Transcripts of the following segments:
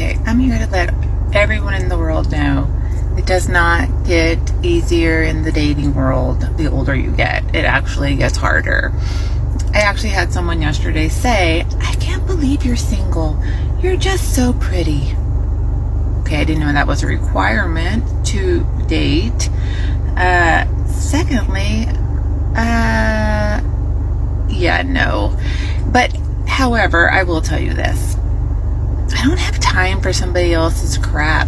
Okay, I'm here to let everyone in the world know it does not get easier in the dating world the older you get. It actually gets harder. I actually had someone yesterday say, I can't believe you're single. You're just so pretty. Okay, I didn't know that was a requirement to date. Secondly, yeah, no. But, however, I will tell you this. I don't have time for somebody else's crap.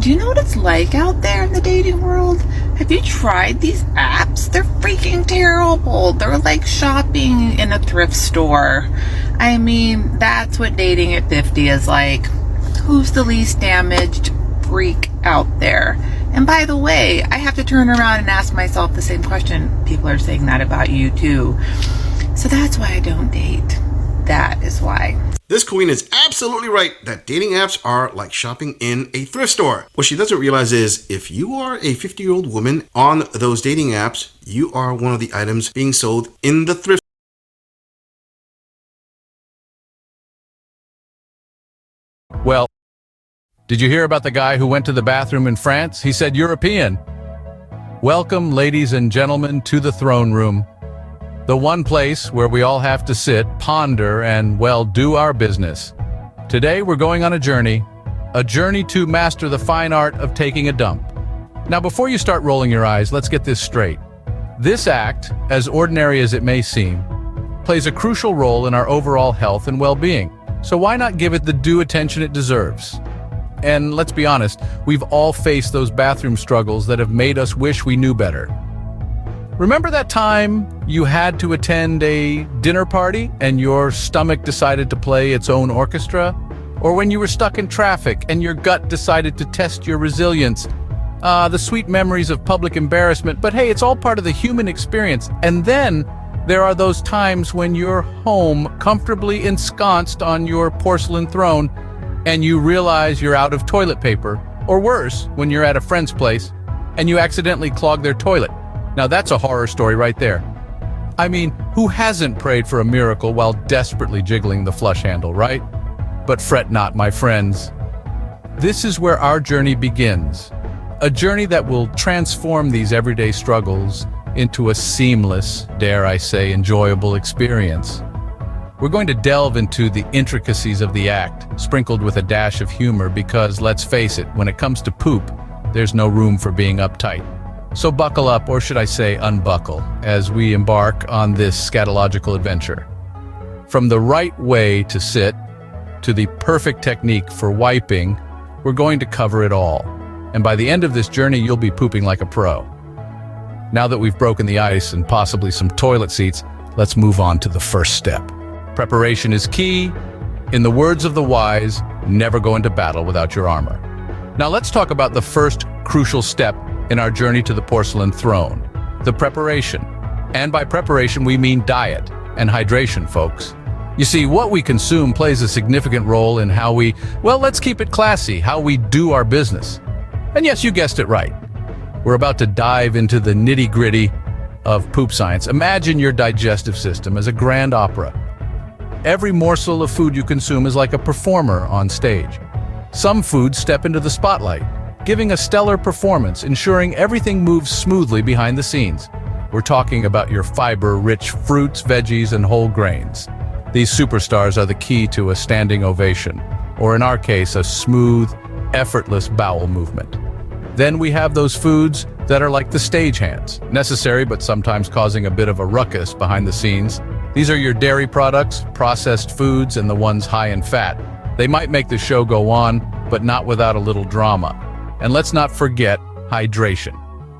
Do you know what it's like out there in the dating world? Have you tried these apps? They're freaking terrible. They're like shopping in a thrift store. I mean, that's what dating at 50 is like. Who's the least damaged freak out there? And by the way, I have to turn around and ask myself the same question. People are saying that about you too. So that's why I don't date. That is why. This queen is absolutely right that dating apps are like shopping in a thrift store. What she doesn't realize is if you are a 50-year-old woman on those dating apps, you are one of the items being sold in the thrift. Well, did you hear about the guy who went to the bathroom in France? He said European. Welcome, ladies and gentlemen, to the throne room. The one place where we all have to sit, ponder, and, well, do our business. Today, we're going on a journey to master the fine art of taking a dump. Now, before you start rolling your eyes, let's get this straight. This act, as ordinary as it may seem, plays a crucial role in our overall health and well-being. So why not give it the due attention it deserves? And let's be honest, we've all faced those bathroom struggles that have made us wish we knew better. Remember that time you had to attend a dinner party and your stomach decided to play its own orchestra? Or when you were stuck in traffic and your gut decided to test your resilience? The sweet memories of public embarrassment, but hey, it's all part of the human experience. And then there are those times when you're home, comfortably ensconced on your porcelain throne, and you realize you're out of toilet paper. Or worse, when you're at a friend's place and you accidentally clog their toilet. Now that's a horror story right there. I mean, who hasn't prayed for a miracle while desperately jiggling the flush handle, right? But fret not, my friends. This is where our journey begins. A journey that will transform these everyday struggles into a seamless, dare I say, enjoyable experience. We're going to delve into the intricacies of the act, sprinkled with a dash of humor because, let's face it, when it comes to poop, there's no room for being uptight. So buckle up, or should I say unbuckle, as we embark on this scatological adventure. From the right way to sit, to the perfect technique for wiping, we're going to cover it all. And by the end of this journey, you'll be pooping like a pro. Now that we've broken the ice and possibly some toilet seats, let's move on to the first step. Preparation is key. In the words of the wise, never go into battle without your armor. Now let's talk about the first crucial step in our journey to the porcelain throne, the preparation. And by preparation, we mean diet and hydration, folks. You see, what we consume plays a significant role in how we, well, let's keep it classy, how we do our business. And yes, you guessed it right. We're about to dive into the nitty-gritty of poop science. Imagine your digestive system as a grand opera. Every morsel of food you consume is like a performer on stage. Some foods step into the spotlight, giving a stellar performance, ensuring everything moves smoothly behind the scenes. We're talking about your fiber-rich fruits, veggies, and whole grains. These superstars are the key to a standing ovation, or in our case, a smooth, effortless bowel movement. Then we have those foods that are like the stagehands, necessary but sometimes causing a bit of a ruckus behind the scenes. These are your dairy products, processed foods, and the ones high in fat. They might make the show go on, but not without a little drama. And let's not forget hydration.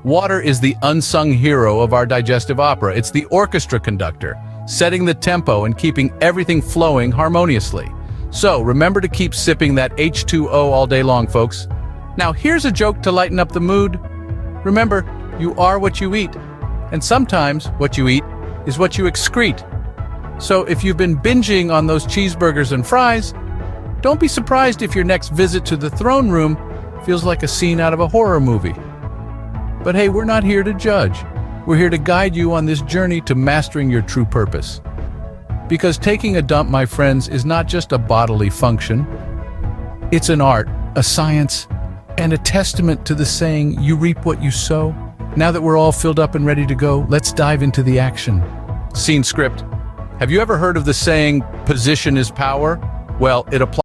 Water is the unsung hero of our digestive opera. It's the orchestra conductor, setting the tempo and keeping everything flowing harmoniously. So remember to keep sipping that H2O all day long, folks. Now here's a joke to lighten up the mood. Remember, you are what you eat. And sometimes what you eat is what you excrete. So if you've been binging on those cheeseburgers and fries, don't be surprised if your next visit to the throne room feels like a scene out of a horror movie. But hey, we're not here to judge. We're here to guide you on this journey to mastering your true purpose. Because taking a dump, my friends, is not just a bodily function. It's an art, a science, and a testament to the saying, you reap what you sow. Now that we're all filled up and ready to go, let's dive into the action. Scene script. Have you ever heard of the saying, position is power? Well, it applies.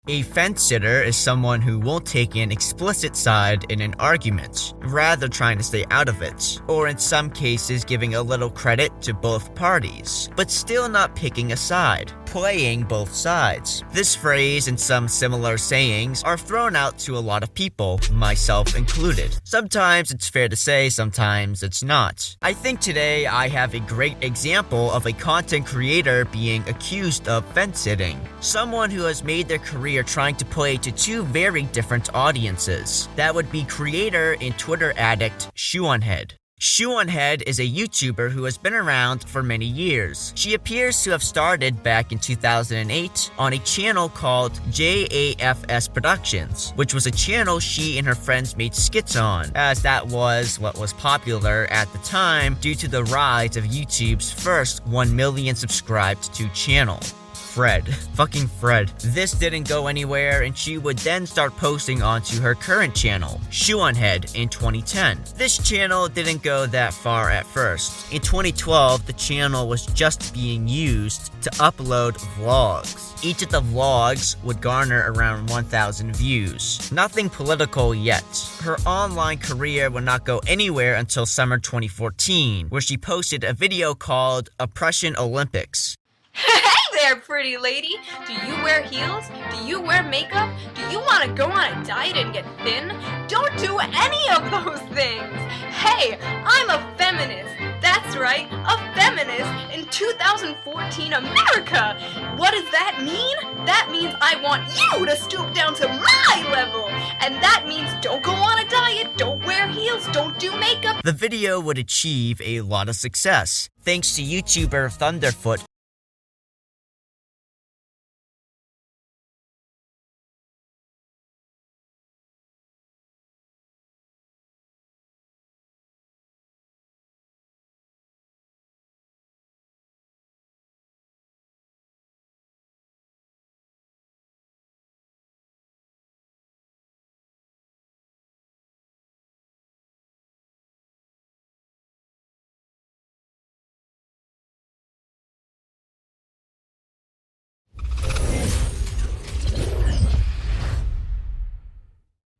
A fence-sitter is someone who won't take an explicit side in an argument, rather trying to stay out of it, or in some cases giving a little credit to both parties, but still not picking a side, playing both sides. This phrase and some similar sayings are thrown out to a lot of people, myself included. Sometimes it's fair to say, sometimes it's not. I think today I have a great example of a content creator being accused of fence-sitting. Someone who has made their career trying to play to two very different audiences. That would be creator and Twitter addict Shoe-on-Head. Shoe-on-Head is a YouTuber who has been around for many years. She appears to have started back in 2008 on a channel called JAFS Productions, which was a channel she and her friends made skits on, as that was what was popular at the time due to the rise of YouTube's first 1 million subscribed to channel. Fred. Fucking Fred. This didn't go anywhere, and she would then start posting onto her current channel, Shoe-on-Head, in 2010. This channel didn't go that far at first. In 2012, the channel was just being used to upload vlogs. Each of the vlogs would garner around 1,000 views. Nothing political yet. Her online career would not go anywhere until summer 2014, where she posted a video called Oppression Olympics. Hey there, pretty lady! Do you wear heels? Do you wear makeup? Do you want to go on a diet and get thin? Don't do any of those things! Hey, I'm a feminist! That's right, a feminist in 2014 America! What does that mean? That means I want you to stoop down to my level! And that means don't go on a diet, don't wear heels, don't do makeup. The video would achieve a lot of success, thanks to YouTuber Thunderfoot.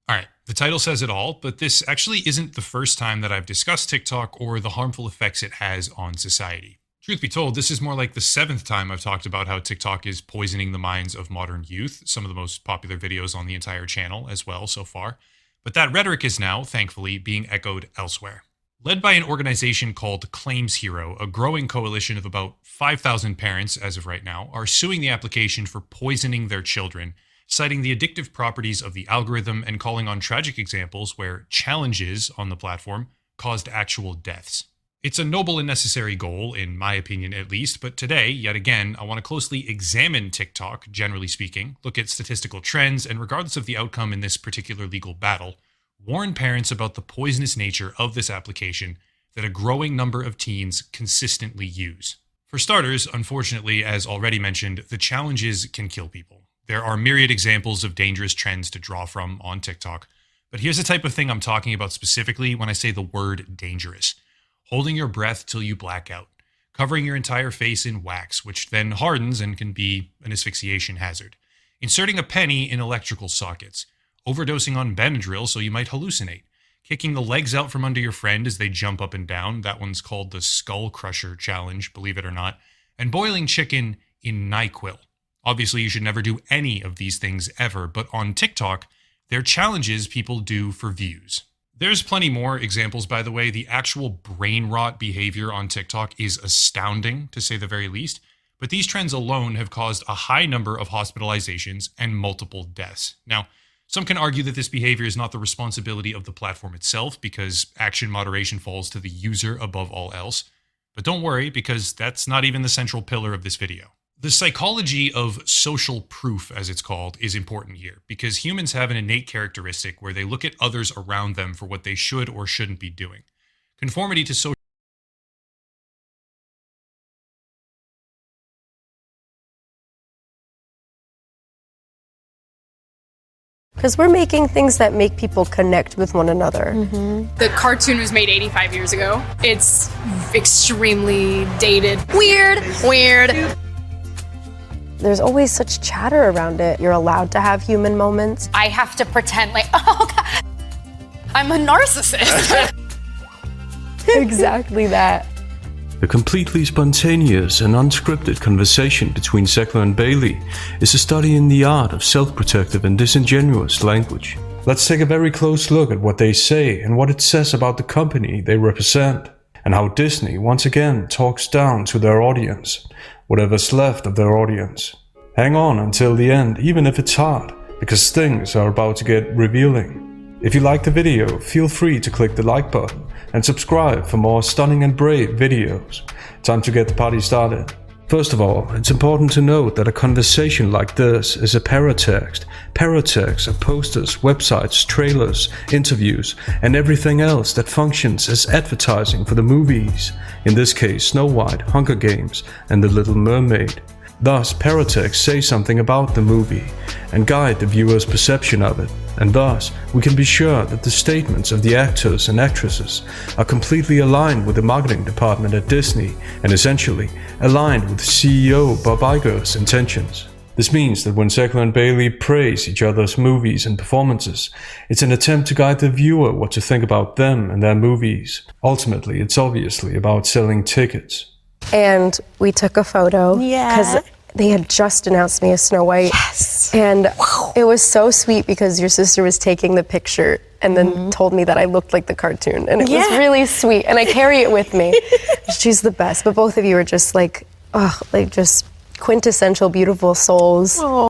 All right, the title says it all, but this actually isn't the first time that I've discussed TikTok or the harmful effects it has on society. Truth be told, this is more like the 7th time I've talked about how TikTok is poisoning the minds of modern youth, some of the most popular videos on the entire channel as well so far. But that rhetoric is now, thankfully, being echoed elsewhere. Led by an organization called Claims Hero, a growing coalition of about 5,000 parents as of right now are suing the application for poisoning their children, citing the addictive properties of the algorithm and calling on tragic examples where challenges on the platform caused actual deaths. It's a noble and necessary goal, in my opinion at least, but today, yet again, I want to closely examine TikTok, generally speaking, look at statistical trends, and regardless of the outcome in this particular legal battle, warn parents about the poisonous nature of this application that a growing number of teens consistently use. For starters, unfortunately, as already mentioned, the challenges can kill people. There are myriad examples of dangerous trends to draw from on TikTok, but here's the type of thing I'm talking about specifically when I say the word dangerous. Holding your breath till you black out, covering your entire face in wax, which then hardens and can be an asphyxiation hazard, inserting a penny in electrical sockets, overdosing on Benadryl so you might hallucinate, kicking the legs out from under your friend as they jump up and down, that one's called the Skull Crusher Challenge, believe it or not, and boiling chicken in NyQuil. Obviously, you should never do any of these things ever, but on TikTok, they're challenges people do for views. There's plenty more examples, by the way. The actual brain rot behavior on TikTok is astounding, to say the very least, but these trends alone have caused a high number of hospitalizations and multiple deaths. Now, some can argue that this behavior is not the responsibility of the platform itself because action moderation falls to the user above all else, but don't worry because that's not even the central pillar of this video. The psychology of social proof, as it's called, is important here because humans have an innate characteristic where they look at others around them for what they should or shouldn't be doing. Conformity to social Because we're making things that make people connect with one another. The cartoon was made 85 years ago. It's extremely dated. Weird. There's always such chatter around it. You're allowed to have human moments. I have to pretend like, oh God, I'm a narcissist. Exactly that. A completely spontaneous and unscripted conversation between Sackler and Bailey is a study in the art of self-protective and disingenuous language. Let's take a very close look at what they say and what it says about the company they represent, and how Disney once again talks down to their audience, whatever's left of their audience. Hang on until the end, even if it's hard, because things are about to get revealing. If you liked the video, feel free to click the like button and subscribe for more stunning and brave videos. Time to get the party started. First of all, it's important to note that a conversation like this is a paratext. Paratexts are posters, websites, trailers, interviews, and everything else that functions as advertising for the movies. In this case, Snow White, Hunger Games, and The Little Mermaid. Thus, paratexts say something about the movie and guide the viewer's perception of it, and thus we can be sure that the statements of the actors and actresses are completely aligned with the marketing department at Disney and essentially aligned with CEO Bob Iger's intentions. This means that when Sackler and Bailey praise each other's movies and performances, it's an attempt to guide the viewer what to think about them and their movies. Ultimately, it's obviously about selling tickets. And we took a photo because they had just announced me as Snow White. Yes. And it was so sweet because your sister was taking the picture and then told me that I looked like the cartoon. And it was really sweet. And I carry it with me. She's the best. But both of you are just like, oh, like just quintessential beautiful souls. Oh.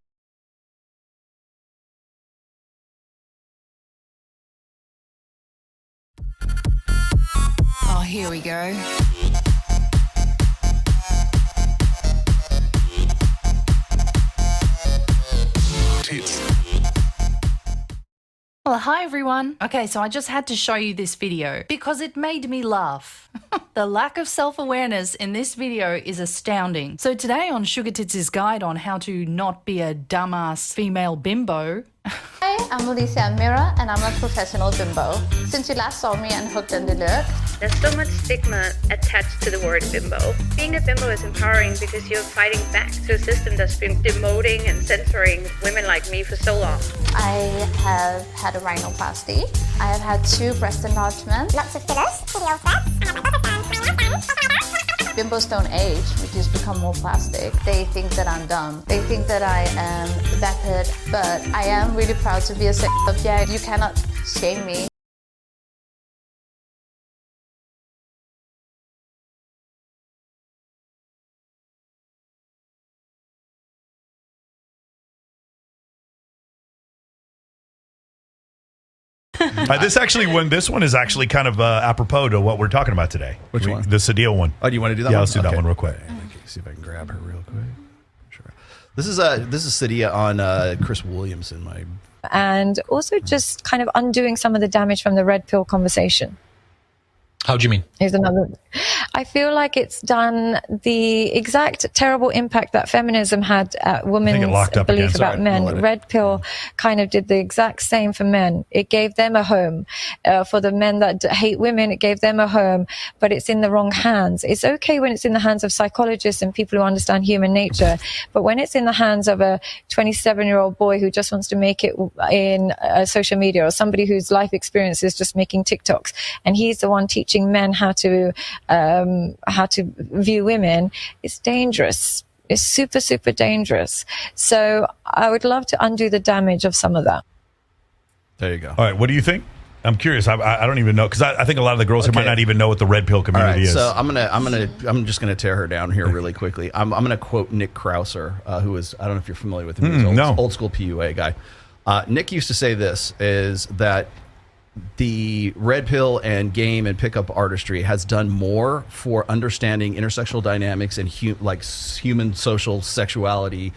Oh, here we go. Well, hi everyone. Okay, so I just had to show you this video because it made me laugh. The lack of self-awareness in this video is astounding. So today on Sugar Tits' guide on how to not be a dumbass female bimbo. Hi, I'm Alicia Mira and I'm a professional bimbo. Since you last saw me on Hooked and Look, there's so much stigma attached to the word bimbo. Being a bimbo is empowering because you're fighting back to a system that's been demoting and censoring women like me for so long. I have had a rhinoplasty. I have had 2 breast enlargements. Lots of fillers, video threats, Bimbos don't age, we just become more plastic. They think that I'm dumb. They think that I am vapid, but I am really proud to be a sex object. You cannot shame me. This one is actually kind of apropos to what we're talking about today. Which one? The Sadil one. Oh, do you want to do that one? Yeah, let's do that one real quick. Okay, see if I can grab her real quick. Sure. This is Sadia on Chris Williamson, and also just kind of undoing some of the damage from the red pill conversation. How do you mean? Here's another. I feel like it's done the exact terrible impact that feminism had at women's belief about men. Red pill kind of did the exact same for men. It gave them a home. For the men that hate women, it gave them a home, but it's in the wrong hands. It's okay when it's in the hands of psychologists and people who understand human nature, but when it's in the hands of a 27-year-old boy who just wants to make it in social media, or somebody whose life experience is just making TikToks, and he's the one teaching men how to view women, it's dangerous. It's super, super dangerous. So I would love to undo the damage of some of that. There you go. All right, what do you think? I'm curious. I don't even know, because I think a lot of the girls here might not even know what the red pill community is. So I'm just gonna tear her down here really quickly. I'm gonna quote Nick Krauser, who is, I don't know if you're familiar with him. He's old school PUA guy. Nick used to say this, is that the red pill and game and pickup artistry has done more for understanding intersexual dynamics and human social sexuality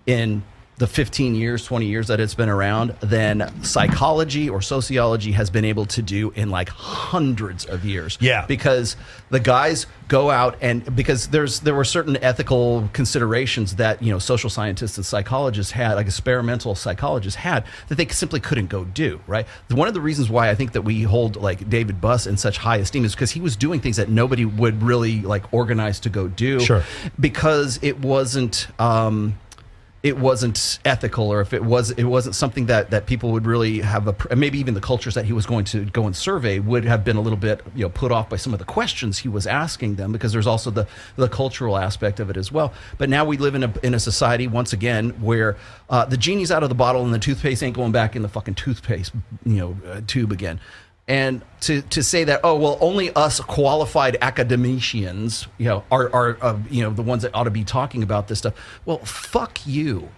in the 15 years, 20 years that it's been around than psychology or sociology has been able to do in like hundreds of years. Yeah. Because the guys go out and because there were certain ethical considerations that, you know, social scientists and psychologists had, like experimental psychologists had, that they simply couldn't go do, right? One of the reasons why I think that we hold like David Buss in such high esteem is because he was doing things that nobody would really like organize to go do. Sure. Because it wasn't ethical, or if it wasn't something that people would really have maybe even the cultures that he was going to go and survey would have been a little bit, you know, put off by some of the questions he was asking them, because there's also the cultural aspect of it as well. But now we live in a society once again where the genie's out of the bottle and the toothpaste ain't going back in the fucking toothpaste, you know, tube again. And to say that, oh, well, only us qualified academicians, you know, are you know, the ones that ought to be talking about this stuff. Well, fuck you.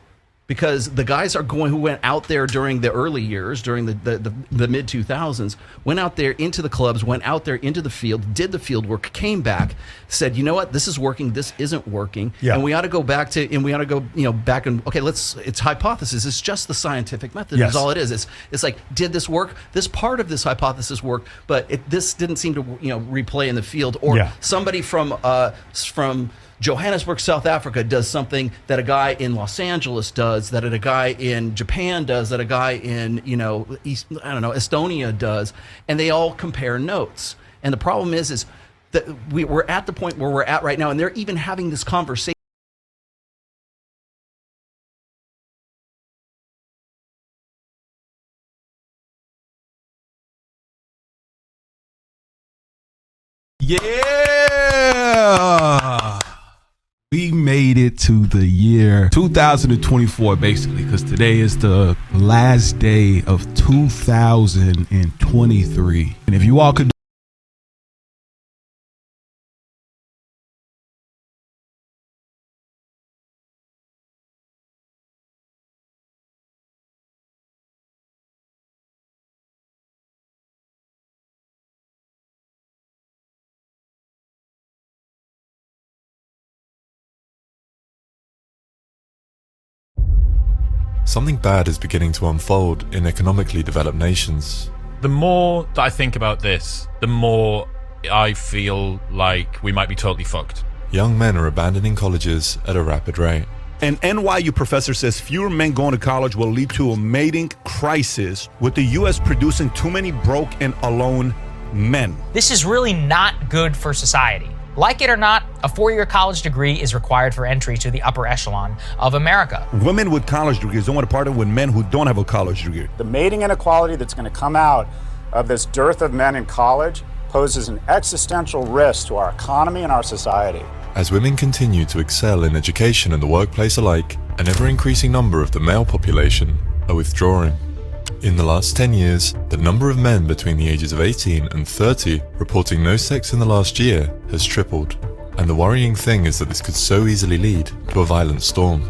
Because the guys who went out there during the early years, during the mid 2000s, went out there into the clubs, went out there into the field, did the field work, came back, said, you know what, this is working, this isn't working, and we ought to go back back and okay, it's hypothesis. It's just the scientific method. Is all it is. It's like, did this work? This part of this hypothesis worked, but this didn't seem to, you know, replay in the field, or somebody from Johannesburg, South Africa does something that a guy in Los Angeles does, that a guy in Japan does, that a guy in, you know, Estonia does, and they all compare notes. And the problem is that we're at the point where we're at right now, and they're even having this conversation. Yeah! We made it to the year 2024, basically, because today is the last day of 2023. And if you all could Something bad is beginning to unfold in economically developed nations. The more that I think about this, the more I feel like we might be totally fucked. Young men are abandoning colleges at a rapid rate. An NYU professor says fewer men going to college will lead to a mating crisis, with the U.S. producing too many broke and alone men. This is really not good for society. Like it or not, a 4-year college degree is required for entry to the upper echelon of America. Women with college degrees don't want to partner with men who don't have a college degree. The mating inequality that's going to come out of this dearth of men in college poses an existential risk to our economy and our society. As women continue to excel in education and the workplace alike, an ever-increasing number of the male population are withdrawing. In the last 10 years, the number of men between the ages of 18 and 30 reporting no sex in the last year has tripled. And the worrying thing is that this could so easily lead to a violent storm.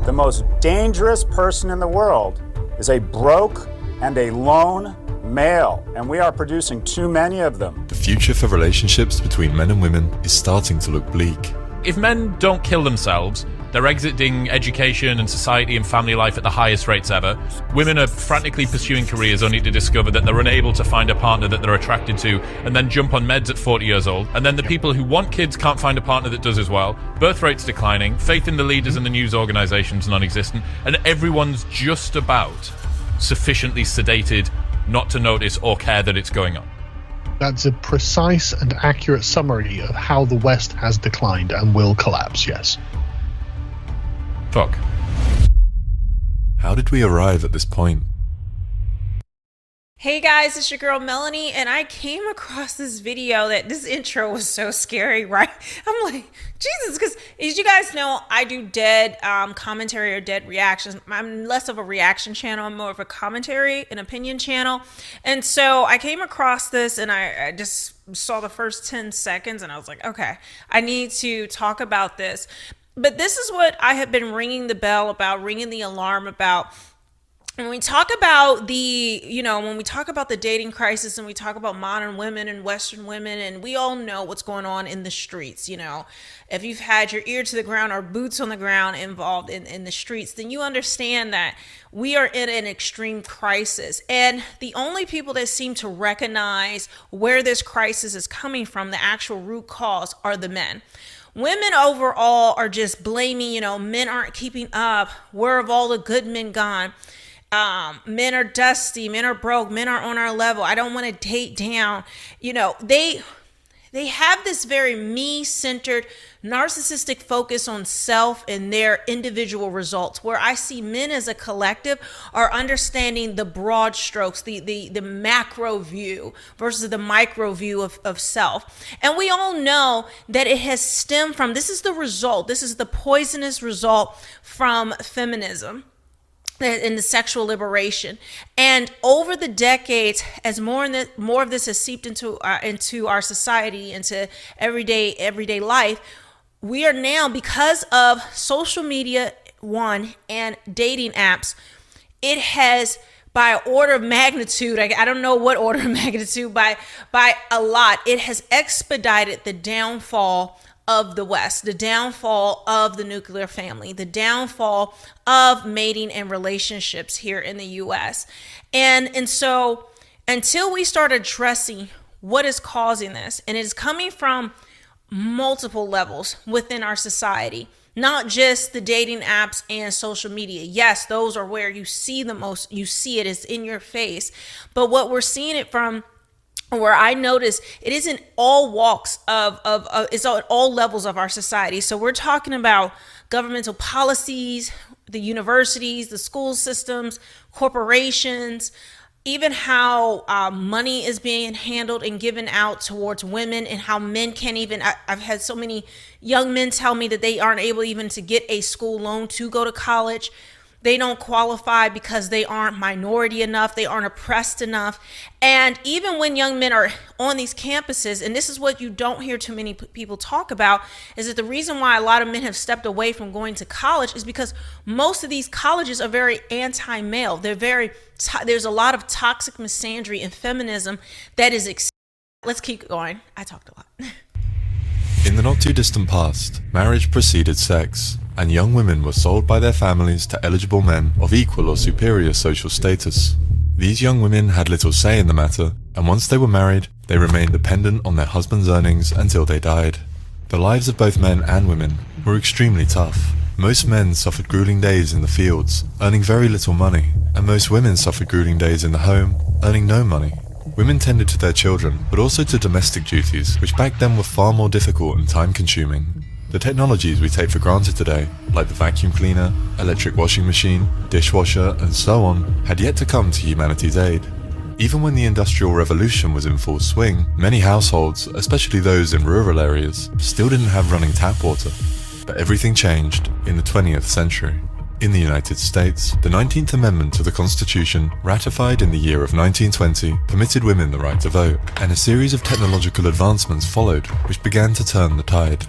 The most dangerous person in the world is a broke and a lone male, and we are producing too many of them. The future for relationships between men and women is starting to look bleak. If men don't kill themselves, they're exiting education and society and family life at the highest rates ever. Women are frantically pursuing careers only to discover that they're unable to find a partner that they're attracted to, and then jump on meds at 40 years old. And then the people who want kids can't find a partner that does as well. Birth rates declining, faith in the leaders and the news organizations non-existent, and everyone's just about sufficiently sedated not to notice or care that it's going on. That's a precise and accurate summary of how the West has declined and will collapse, yes. Fuck. How did we arrive at this point? Hey guys, it's your girl Melanie, and I came across this video that this intro was so scary, right? I'm like, Jesus, because as you guys know, I do dead commentary or dead reactions. I'm less of a reaction channel, I'm more of a commentary, an opinion channel. And so I came across this and I just saw the first 10 seconds and I was like, okay, I need to talk about this. But this is what I have been ringing the bell about, ringing the alarm about when we talk about when we talk about the dating crisis and we talk about modern women and Western women, and we all know what's going on in the streets, if you've had your ear to the ground or boots on the ground involved in the streets, then you understand that we are in an extreme crisis. And the only people that seem to recognize where this crisis is coming from, the actual root cause, are the men. Women overall are just blaming, men aren't keeping up. Where have all the good men gone? Men are dusty, men are broke, men are on our level. I don't want to date down. They have this very me-centered, narcissistic focus on self and their individual results, where I see men as a collective are understanding the broad strokes, the macro view versus the micro view of self. And we all know that it has stemmed from, this is the poisonous result from feminism in the sexual liberation. And over the decades, as more of this has seeped into our society, into everyday life, we are now, because of social media, and dating apps, it has, by order of magnitude, I don't know what order of magnitude, by a lot, it has expedited the downfall of the West, the downfall of the nuclear family, the downfall of mating and relationships here in the US. And so until we start addressing what is causing this, and it is coming from multiple levels within our society, not just the dating apps and social media. Yes, those are where you see the most, you see it, it's in your face. But what we're seeing it from, where I notice it is in all walks it's at all levels of our society. So we're talking about governmental policies, the universities, the school systems, corporations, even how money is being handled and given out towards women, and how men can't even, I've had so many young men tell me that they aren't able even to get a school loan to go to college. They don't qualify because they aren't minority enough, they aren't oppressed enough. And even when young men are on these campuses, and this is what you don't hear too many people talk about, is that the reason why a lot of men have stepped away from going to college is because most of these colleges are very anti-male. There's a lot of toxic misandry and feminism that is let's keep going. I talked a lot. In the not too distant past, marriage preceded sex, and young women were sold by their families to eligible men of equal or superior social status. These young women had little say in the matter, and once they were married, they remained dependent on their husband's earnings until they died. The lives of both men and women were extremely tough. Most men suffered grueling days in the fields, earning very little money, and most women suffered grueling days in the home, earning no money. Women tended to their children, but also to domestic duties, which back then were far more difficult and time-consuming. The technologies we take for granted today, like the vacuum cleaner, electric washing machine, dishwasher, and so on, had yet to come to humanity's aid. Even when the Industrial Revolution was in full swing, many households, especially those in rural areas, still didn't have running tap water. But everything changed in the 20th century. In the United States, the 19th Amendment to the Constitution, ratified in the year of 1920, permitted women the right to vote, and a series of technological advancements followed, which began to turn the tide.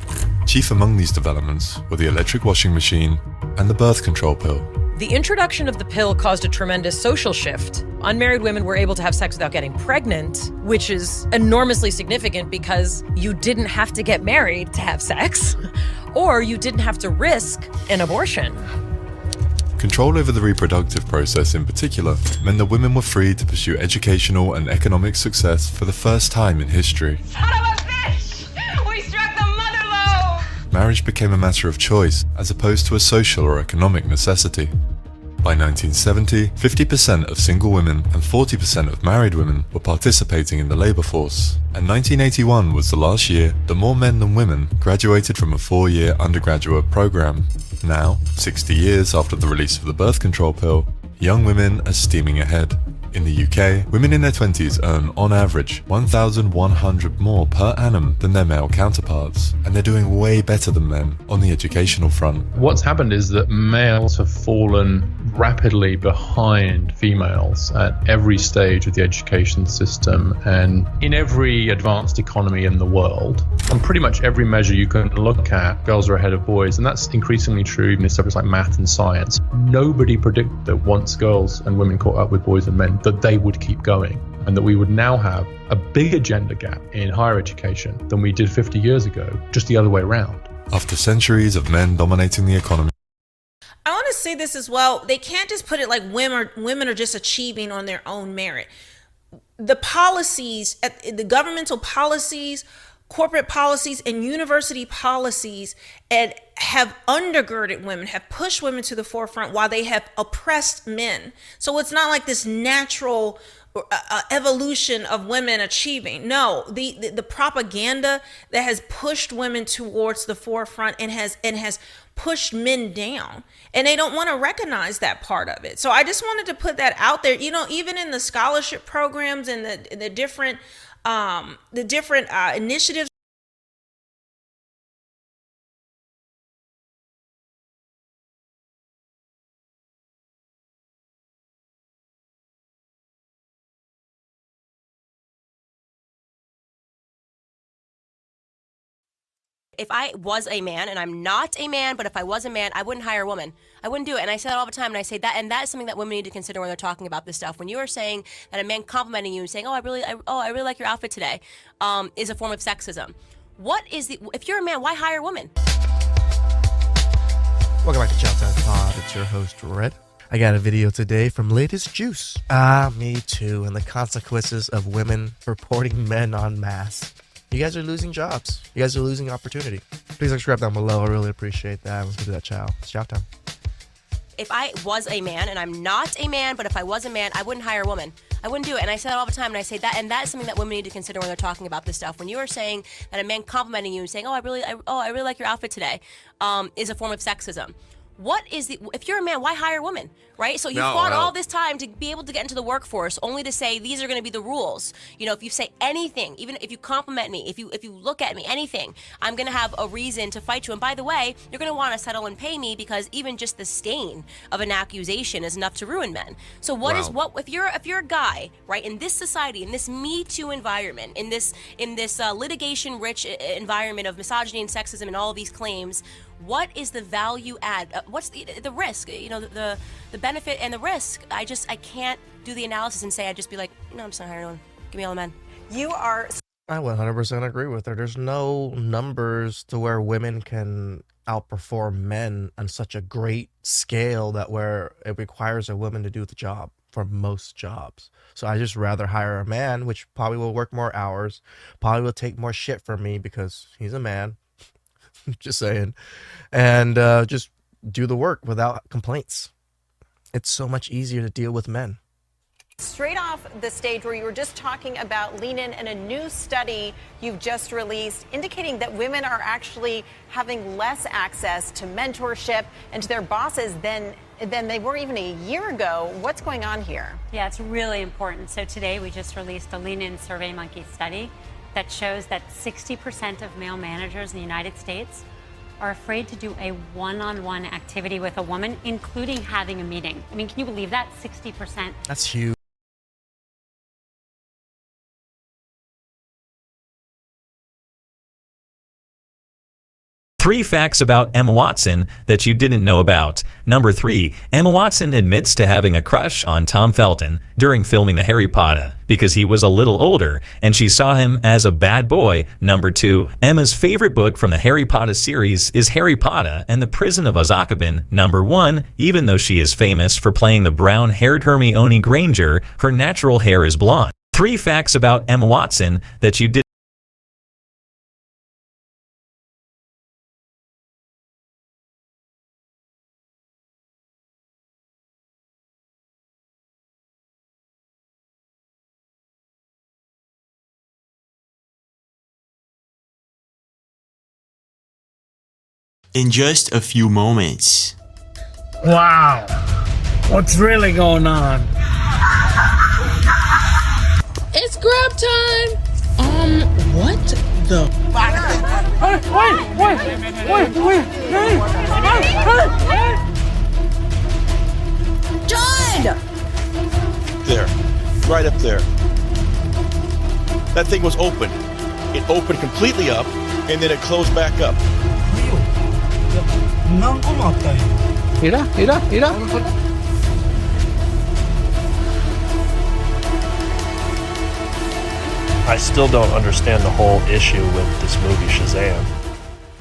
Chief among these developments were the electric washing machine and the birth control pill. The introduction of the pill caused a tremendous social shift. Unmarried women were able to have sex without getting pregnant, which is enormously significant because you didn't have to get married to have sex, or you didn't have to risk an abortion. Control over the reproductive process in particular meant that women were free to pursue educational and economic success for the first time in history. Son of a bitch! We struck the mother lode! Marriage became a matter of choice as opposed to a social or economic necessity. By 1970, 50% of single women and 40% of married women were participating in the labor force, and 1981 was the last year that more men than women graduated from a 4-year undergraduate program. Now, 60 years after the release of the birth control pill, young women are steaming ahead. In the UK, women in their 20s earn, on average, $1,100 more per annum than their male counterparts, and they're doing way better than men on the educational front. What's happened is that males have fallen rapidly behind females at every stage of the education system and in every advanced economy in the world. On pretty much every measure you can look at, girls are ahead of boys, and that's increasingly true even in subjects like math and science. Nobody predicted that once girls and women caught up with boys and men, that they would keep going, and that we would now have a bigger gender gap in higher education than we did 50 years ago, just the other way around. After centuries of men dominating the economy, I want to say this as well. They can't just put it like women are just achieving on their own merit. The policies, the governmental policies, corporate policies, and university policies have undergirded women, have pushed women to the forefront while they have oppressed men. So it's not like this natural evolution of women achieving. No, the propaganda that has pushed women towards the forefront and has pushed men down, and they don't want to recognize that part of it. So I just wanted to put that out there. You know, even in the scholarship programs and the different initiatives. If I was a man, and I'm not a man, but if I was a man, I wouldn't hire a woman. I wouldn't do it. And I say that all the time, and I say that, and that is something that women need to consider when they're talking about this stuff. When you are saying that a man complimenting you and saying, I really like your outfit today, is a form of sexism. If you're a man, why hire a woman? Welcome back to Chowtown Pod. It's your host, Red. I got a video today from Latest Juice. Me too, and the consequences of women reporting men en masse. You guys are losing jobs. You guys are losing opportunity. Please subscribe down below. I really appreciate that. Let's do that, chow. It's chow time. If I was a man, and I'm not a man, but if I was a man, I wouldn't hire a woman. I wouldn't do it. And I say that all the time, and I say that, and that is something that women need to consider when they're talking about this stuff. When you are saying that a man complimenting you and saying, I really like your outfit today, is a form of sexism. If you're a man, why hire a woman, right? So you fought all this time to be able to get into the workforce, only to say these are going to be the rules. You know, if you say anything, even if you compliment me, if you look at me, anything, I'm going to have a reason to fight you. And by the way, you're going to want to settle and pay me, because even just the stain of an accusation is enough to ruin men. So if you're a guy, right, in this society, in this Me Too environment, in this litigation-rich environment of misogyny and sexism and all of these claims, what is the value add? What's the risk? You know, the benefit and the risk. I can't do the analysis and say, I'd just be like, no, I'm just not hiring anyone. Give me all the men. I 100% agree with her. There's no numbers to where women can outperform men on such a great scale that where it requires a woman to do the job for most jobs. So I just rather hire a man, which probably will work more hours, probably will take more shit from me because he's a man. Just saying. And just do the work without complaints. It's so much easier to deal with men. Straight off the stage where you were just talking about Lean In, and a new study you've just released indicating that women are actually having less access to mentorship and to their bosses than they were even a year ago. What's going on here? Yeah, it's really important. So today we just released a Lean In SurveyMonkey study that shows that 60% of male managers in the United States are afraid to do a one-on-one activity with a woman, including having a meeting. I mean, can you believe that? 60%. That's huge. Three facts about Emma Watson that you didn't know about. Number 3, Emma Watson admits to having a crush on Tom Felton during filming the Harry Potter because he was a little older and she saw him as a bad boy. Number 2, Emma's favorite book from the Harry Potter series is Harry Potter and the Prison of Azkaban. Number 1, even though she is famous for playing the brown-haired Hermione Granger, her natural hair is blonde. 3 facts about Emma Watson that you didn't. In just a few moments. Wow. What's really going on? time. What the? John! There. Right up there. That thing was open. It opened completely up, and then it closed back up. Mira. I still don't understand the whole issue with this movie Shazam.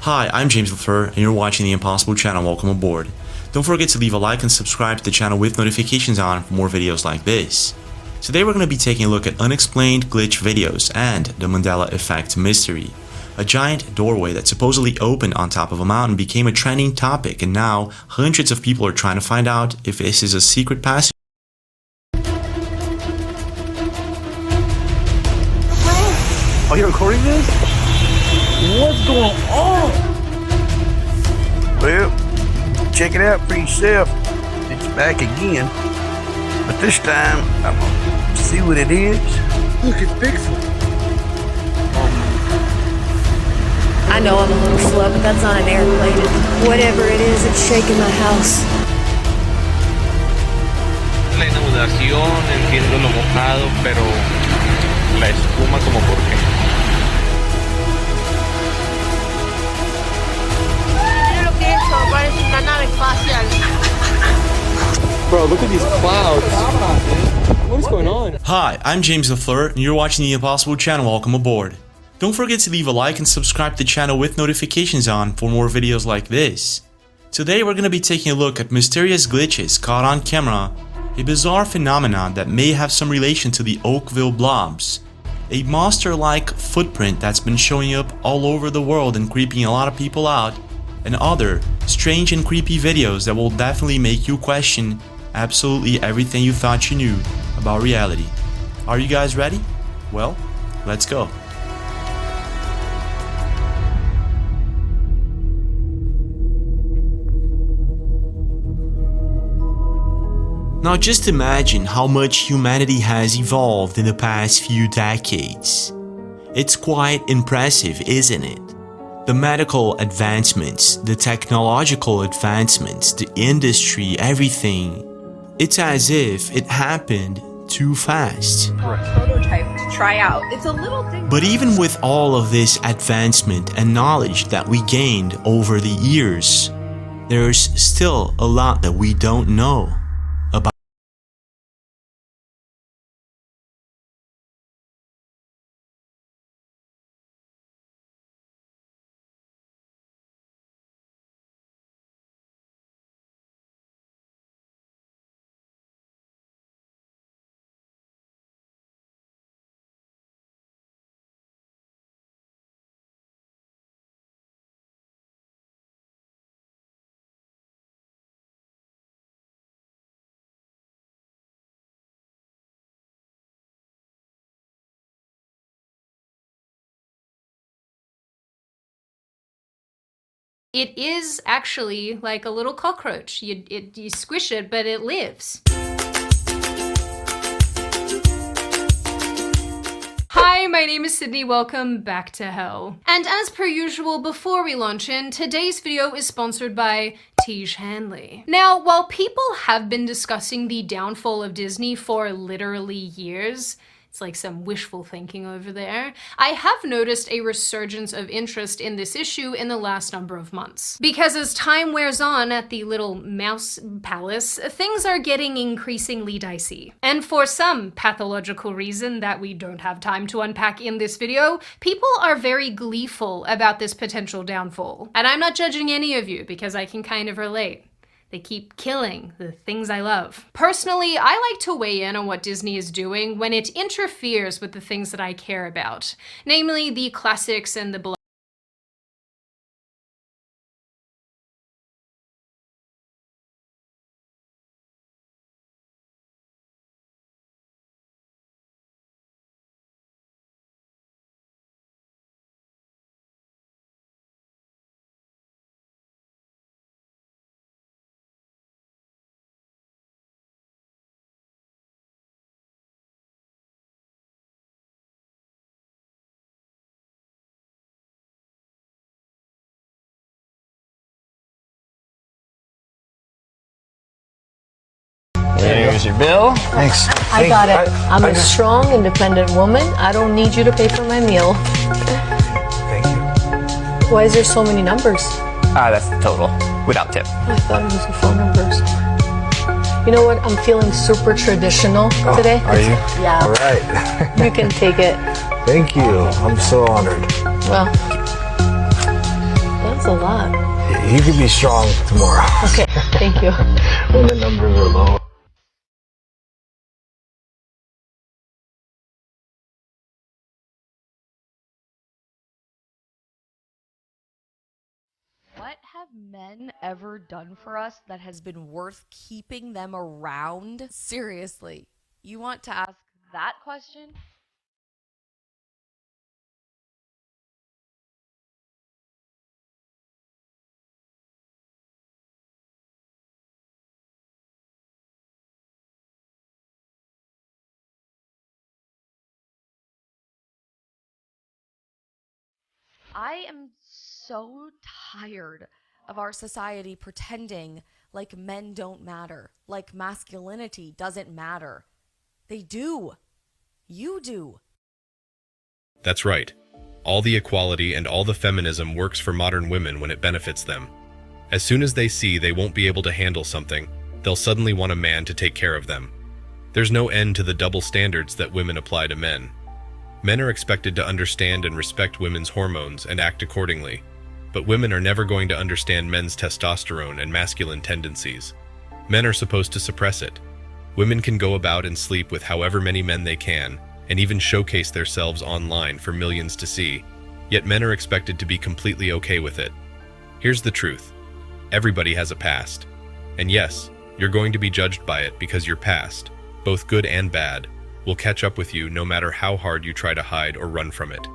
Hi, I'm James LaFleur, and you're watching the Impossible Channel. Welcome aboard. Don't forget to leave a like and subscribe to the channel with notifications on for more videos like this. Today we're going to be taking a look at unexplained glitch videos and the Mandela Effect mystery. A giant doorway that supposedly opened on top of a mountain became a trending topic, and now hundreds of people are trying to find out if this is a secret passage. Are you recording this? What's going on? Well, check it out for yourself. It's back again. But this time, I'm gonna see what it is. Look, it's Bigfoot. I know I'm a little slow, but that's not an airplane. Whatever it is, it's shaking my house. La inundación, entiendo lo mojado, pero la espuma como por qué. Mira lo que es esto, parece una nave espacial. Bro, look at these clouds. What is going on? Hi, I'm James LaFleur, and you're watching the Impossible Channel. Welcome aboard. Don't forget to leave a like and subscribe to the channel with notifications on for more videos like this. Today we're going to be taking a look at mysterious glitches caught on camera, a bizarre phenomenon that may have some relation to the Oakville blobs, a monster-like footprint that's been showing up all over the world and creeping a lot of people out, and other strange and creepy videos that will definitely make you question absolutely everything you thought you knew about reality. Are you guys ready? Well, let's go. Now just imagine how much humanity has evolved in the past few decades. It's quite impressive, isn't it? The medical advancements, the technological advancements, the industry, everything. It's as if it happened too fast. Prototype to try out. It's a little thing. But even with all of this advancement and knowledge that we gained over the years, there's still a lot that we don't know about. It is actually like a little cockroach. You squish it, but it lives. Hi, my name is Sydney. Welcome back to hell. And as per usual, before we launch in, today's video is sponsored by Tiege Hanley. Now, while people have been discussing the downfall of Disney for literally years, it's like some wishful thinking over there, I have noticed a resurgence of interest in this issue in the last number of months. Because as time wears on at the little mouse palace, things are getting increasingly dicey. And for some pathological reason that we don't have time to unpack in this video, people are very gleeful about this potential downfall. And I'm not judging any of you because I can kind of relate. They keep killing the things I love. Personally, I like to weigh in on what Disney is doing when it interferes with the things that I care about, namely the classics and the Here's your bill. Thanks. I got it. I'm a strong, independent woman. I don't need you to pay for my meal. Thank you. Why is there so many numbers? That's the total, without tip. I thought it was the phone numbers. You know what? I'm feeling super traditional today. Are you? Yeah. All right. You can take it. Thank you. I'm so honored. Well, that's a lot. You can be strong tomorrow. Okay, thank you. When the numbers are low. What have men ever done for us that has been worth keeping them around? Seriously, you want to ask that question? I am so tired of our society pretending like men don't matter, like masculinity doesn't matter. They do. You do. That's right. All the equality and all the feminism works for modern women when it benefits them. As soon as they see they won't be able to handle something, they'll suddenly want a man to take care of them. There's no end to the double standards that women apply to men. Men are expected to understand and respect women's hormones and act accordingly, but women are never going to understand men's testosterone and masculine tendencies. Men are supposed to suppress it. Women can go about and sleep with however many men they can, and even showcase themselves online for millions to see, yet men are expected to be completely okay with it. Here's the truth. Everybody has a past. And yes, you're going to be judged by it because your past, both good and bad, will catch up with you no matter how hard you try to hide or run from it.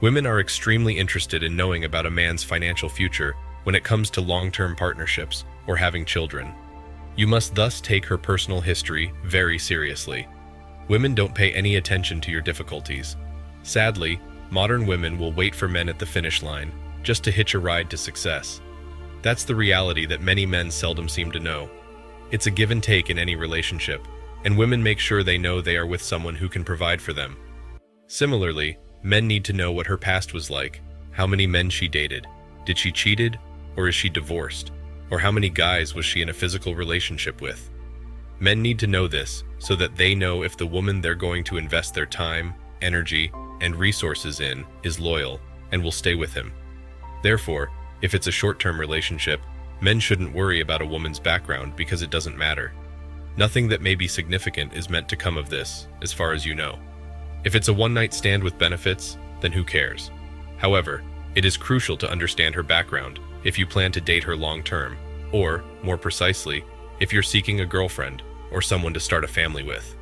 Women are extremely interested in knowing about a man's financial future when it comes to long-term partnerships or having children. You must thus take her personal history very seriously. Women don't pay any attention to your difficulties. Sadly, modern women will wait for men at the finish line just to hitch a ride to success. That's the reality that many men seldom seem to know. It's a give and take in any relationship, and women make sure they know they are with someone who can provide for them. Similarly, men need to know what her past was like, how many men she dated, did she cheated, or is she divorced, or how many guys was she in a physical relationship with. Men need to know this so that they know if the woman they're going to invest their time, energy, and resources in is loyal and will stay with him. Therefore, if it's a short-term relationship, men shouldn't worry about a woman's background because it doesn't matter. Nothing that may be significant is meant to come of this, as far as you know. If it's a one-night stand with benefits, then who cares? However, it is crucial to understand her background if you plan to date her long-term, or, more precisely, if you're seeking a girlfriend or someone to start a family with.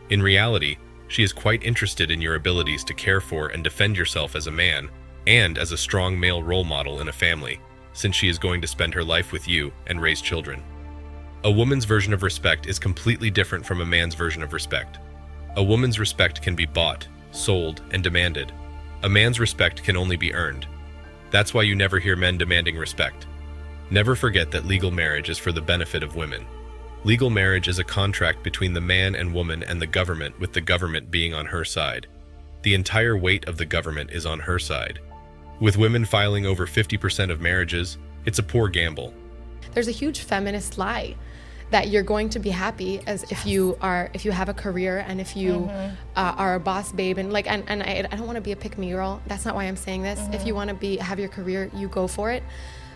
In reality, she is quite interested in your abilities to care for and defend yourself as a man, and as a strong male role model in a family, since she is going to spend her life with you and raise children. A woman's version of respect is completely different from a man's version of respect. A woman's respect can be bought, sold, and demanded. A man's respect can only be earned. That's why you never hear men demanding respect. Never forget that legal marriage is for the benefit of women. Legal marriage is a contract between the man and woman and the government, with the government being on her side. The entire weight of the government is on her side. With women filing over 50% of marriages, it's a poor gamble. There's a huge feminist lie that you're going to be happy as if you have a career and if you are a boss babe and I don't want to be a pick-me girl. That's not why I'm saying this. If you want to have your career, you go for it.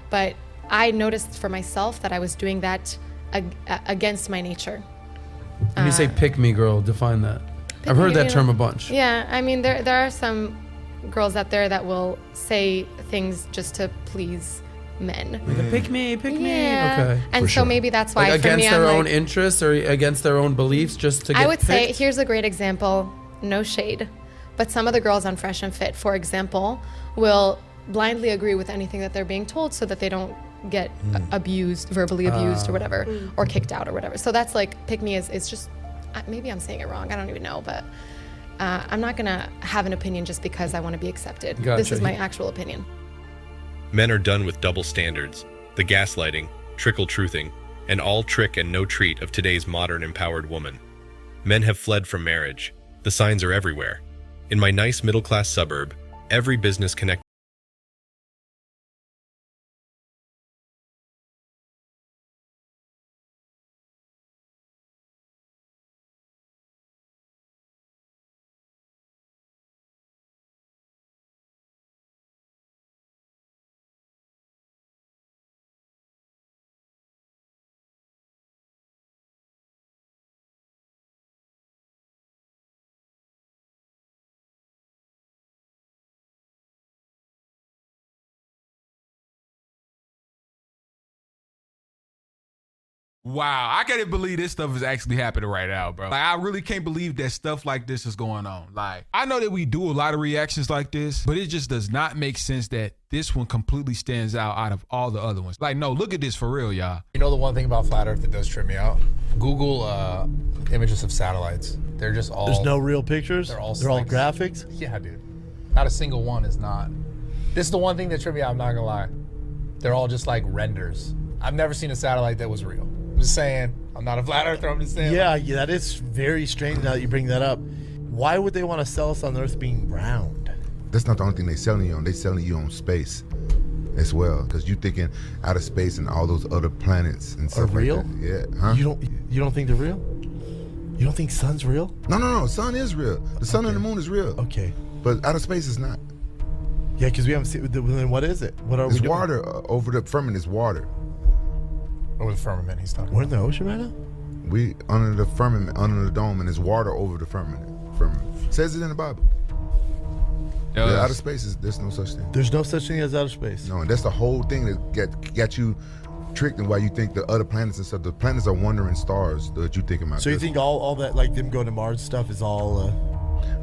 But I noticed for myself that I was doing that against my nature. When you say pick me girl, define that. I've heard that term a bunch. Yeah, I mean there are some girls out there that will say things just to please men. Like pick me. Yeah. Okay. And so maybe that's why like for me against their I'm own like, interests or against their own beliefs just to get I would say picked? here's a great example, no shade, but some of the girls on Fresh and Fit, for example, will blindly agree with anything that they're being told so that they don't get abused, verbally abused or whatever, or kicked out or whatever. So that's like, pick me is just, maybe I'm saying it wrong, I don't even know, but I'm not gonna have an opinion just because I want to be accepted. Gotcha. This is my actual opinion. Men are done with double standards, the gaslighting, trickle-truthing, and all trick and no treat of today's modern empowered woman. Men have fled from marriage. The signs are everywhere. In my nice middle-class suburb, every business connected Wow, I can't even believe this stuff is actually happening right now, bro. Like, I really can't believe that stuff like this is going on. Like, I know that we do a lot of reactions like this, but it just does not make sense that this one completely stands out of all the other ones. Like, no, look at this for real, y'all. You know the one thing about flat Earth that does trip me out? Google images of satellites. They're just all... There's no real pictures? They're all graphics? Yeah, dude. Not a single one is not. This is the one thing that tripped me out, I'm not gonna lie. They're all just like renders. I've never seen a satellite that was real. I'm just saying, I'm not a flat earther, I'm just saying. Yeah, that is very strange now that you bring that up. Why would they want to sell us on Earth being round? That's not the only thing they're selling you on. They're selling you on space as well. Because you're thinking outer space and all those other planets and stuff real? like that. Yeah. Huh? You don't think they're real? You don't think sun's real? No. Sun is real. The sun and the moon is real. Okay. But outer space is not. Yeah, because we haven't seen. Then what is it? What are we It's doing? water. Over the firmament is water. Over the firmament he's talking We're in the ocean right now? We under the firmament, under the dome, and there's water over the firmament. Says it in the Bible. The outer space is, there's no such thing. There's no such thing as outer space. No, and that's the whole thing that got you tricked and why you think the other planets and stuff. The planets are wandering stars that you think about. So you think all that, like them going to Mars stuff is all...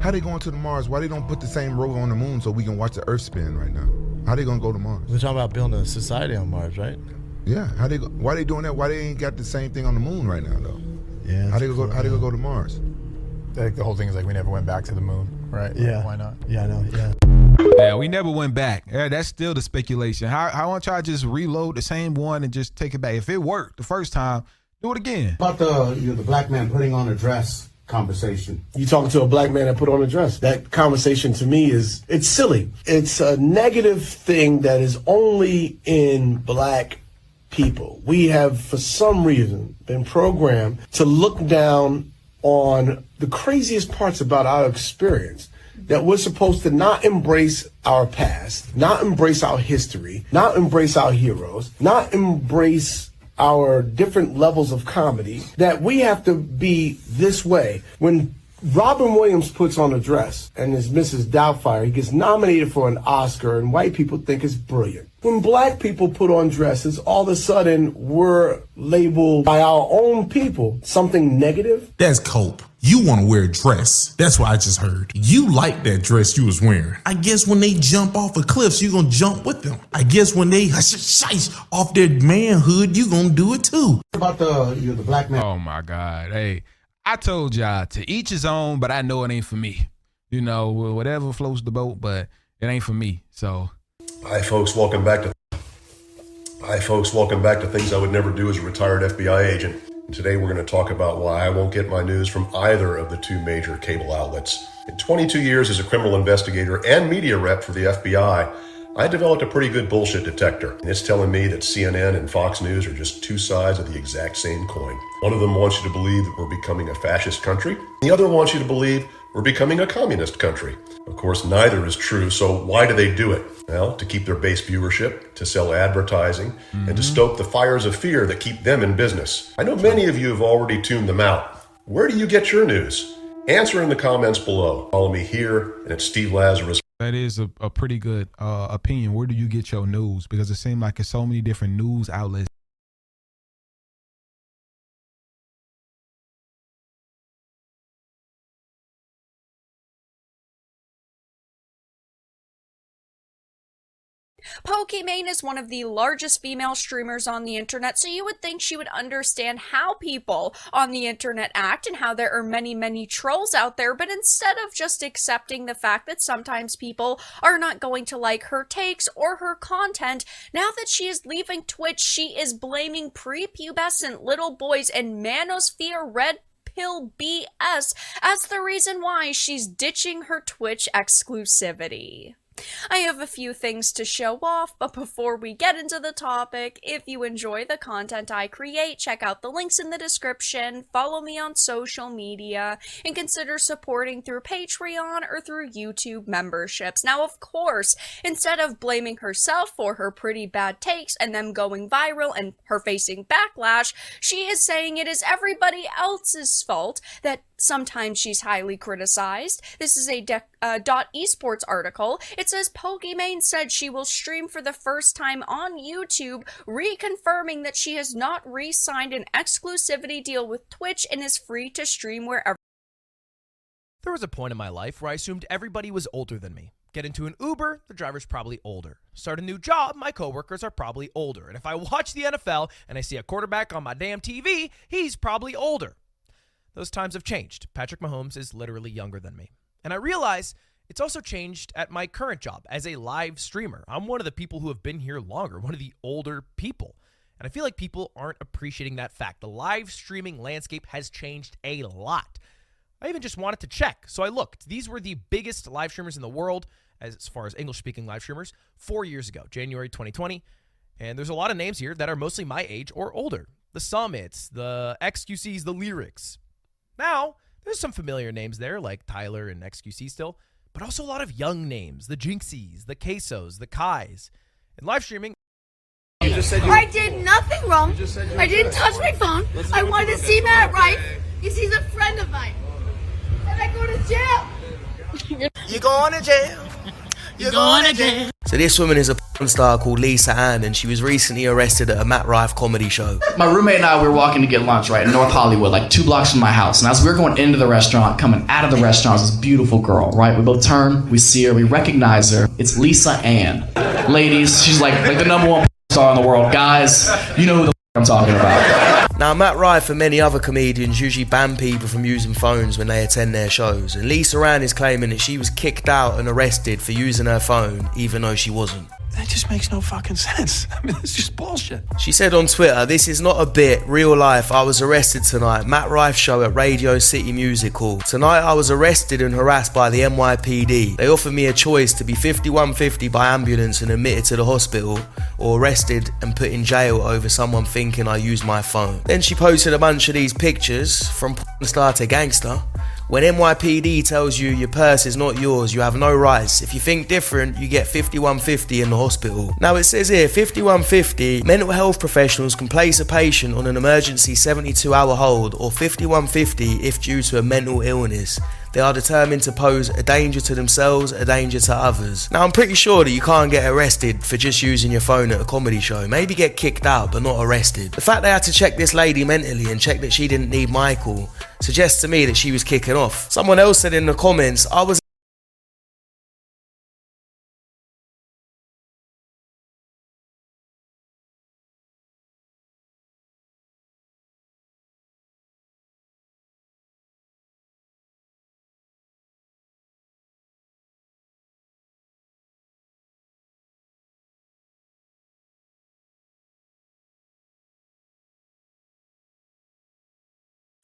How they going to the Mars? Why they don't put the same rover on the moon so we can watch the Earth spin right now? How they gonna go to Mars? We're talking about building a society on Mars, right? Yeah. Why they doing that? Why they ain't got the same thing on the moon right now though? Yeah. How they gonna go to Mars? Like the whole thing is like we never went back to the moon, right? Yeah. Why not? Yeah, I know. Yeah. Yeah, we never went back. Yeah, that's still the speculation. How won't y'all just reload the same one and just take it back? If it worked the first time, do it again. About the black man putting on a dress conversation. You talking to a black man that put on a dress. That conversation to me it's silly. It's a negative thing that is only in black people. We have, for some reason, been programmed to look down on the craziest parts about our experience. That we're supposed to not embrace our past, not embrace our history, not embrace our heroes, not embrace our different levels of comedy, that we have to be this way. When Robin Williams puts on a dress and is Mrs. Doubtfire, he gets nominated for an Oscar and white people think it's brilliant. When black people put on dresses, all of a sudden we're labeled by our own people something negative. That's cope. You want to wear a dress. That's what I just heard. You like that dress you was wearing. I guess when they jump off a cliff, you gonna jump with them. I guess when they off their manhood, you gonna do it too. About the black man. Oh my God. Hey, I told y'all to each his own, but I know it ain't for me. You know, whatever floats the boat, but it ain't for me. So. Hi folks, welcome back to Things I Would Never Do as a Retired FBI Agent. And today we're going to talk about why I won't get my news from either of the two major cable outlets. In 22 years as a criminal investigator and media rep for the FBI, I developed a pretty good bullshit detector. And it's telling me that CNN and Fox News are just two sides of the exact same coin. One of them wants you to believe that we're becoming a fascist country. The other wants you to believe we're becoming a communist country. Of course, neither is true, so why do they do it? Well, to keep their base viewership, to sell advertising, and to stoke the fires of fear that keep them in business. I know many of you have already tuned them out. Where do you get your news? Answer in the comments below. Follow me here, and it's Steve Lazarus. That is a pretty good opinion. Where do you get your news? Because it seems like it's so many different news outlets. Pokimane is one of the largest female streamers on the internet, so you would think she would understand how people on the internet act and how there are many, many trolls out there, but instead of just accepting the fact that sometimes people are not going to like her takes or her content, now that she is leaving Twitch, she is blaming prepubescent little boys and manosphere red pill BS as the reason why she's ditching her Twitch exclusivity. I have a few things to show off, but before we get into the topic, if you enjoy the content I create, check out the links in the description, follow me on social media, and consider supporting through Patreon or through YouTube memberships. Now, of course, instead of blaming herself for her pretty bad takes and them going viral and her facing backlash, she is saying it is everybody else's fault that sometimes she's highly criticized. This is a .esports article. It says Pokimane said she will stream for the first time on YouTube, reconfirming that she has not re-signed an exclusivity deal with Twitch and is free to stream wherever. There was a point in my life where I assumed everybody was older than me. Get into an Uber, the driver's probably older. Start a new job, my coworkers are probably older. And if I watch the NFL and I see a quarterback on my damn TV, he's probably older. Those times have changed. Patrick Mahomes is literally younger than me. And I realize it's also changed at my current job as a live streamer. I'm one of the people who have been here longer, one of the older people. And I feel like people aren't appreciating that fact. The live streaming landscape has changed a lot. I even just wanted to check, so I looked. These were the biggest live streamers in the world, as far as English-speaking live streamers, 4 years ago, January 2020. And there's a lot of names here that are mostly my age or older. The Summits, the XQCs, the Lyrics. Now, there's some familiar names there, like Tyler and XQC still, but also a lot of young names, the Jinxies, the Quesos, the Kais. In live streaming, I did nothing wrong. I didn't touch my phone. I wanted to see Matt Rife because he's a friend of mine. And I go to jail. You're going to jail. You're going to jail. So this woman is a porn star called Lisa Ann, and she was recently arrested at a Matt Rife comedy show. My roommate and I, we were walking to get lunch, right, in North Hollywood, like 2 blocks from my house. And as we were going into the restaurant, coming out of the restaurant, this beautiful girl, right? We both turn, we see her, we recognize her. It's Lisa Ann. Ladies, she's like the number 1 star in the world. Guys, you know who the I'm talking about. Now, Matt Rife and many other comedians usually ban people from using phones when they attend their shows, and Lisa Ann is claiming that she was kicked out and arrested for using her phone, even though she wasn't. That just makes no fucking sense. I mean, it's just bullshit. She said on Twitter, "This is not a bit, real life. I was arrested tonight. Matt Rife show at Radio City Music Hall. Tonight I was arrested and harassed by the NYPD. They offered me a choice to be 5150 by ambulance and admitted to the hospital, or arrested and put in jail over someone thinking I used my phone." Then she posted a bunch of these pictures from porn star to gangster. When NYPD tells you your purse is not yours, you have no rights. If you think different, you get 5150 in the hospital. Now it says here, 5150, mental health professionals can place a patient on an emergency 72-hour hold, or 5150 if due to a mental illness. They are determined to pose a danger to themselves, a danger to others. Now I'm pretty sure that you can't get arrested for just using your phone at a comedy show. Maybe get kicked out, but not arrested. The fact they had to check this lady mentally and check that she didn't need Michael suggests to me that she was kicking off. Someone else said in the comments, I was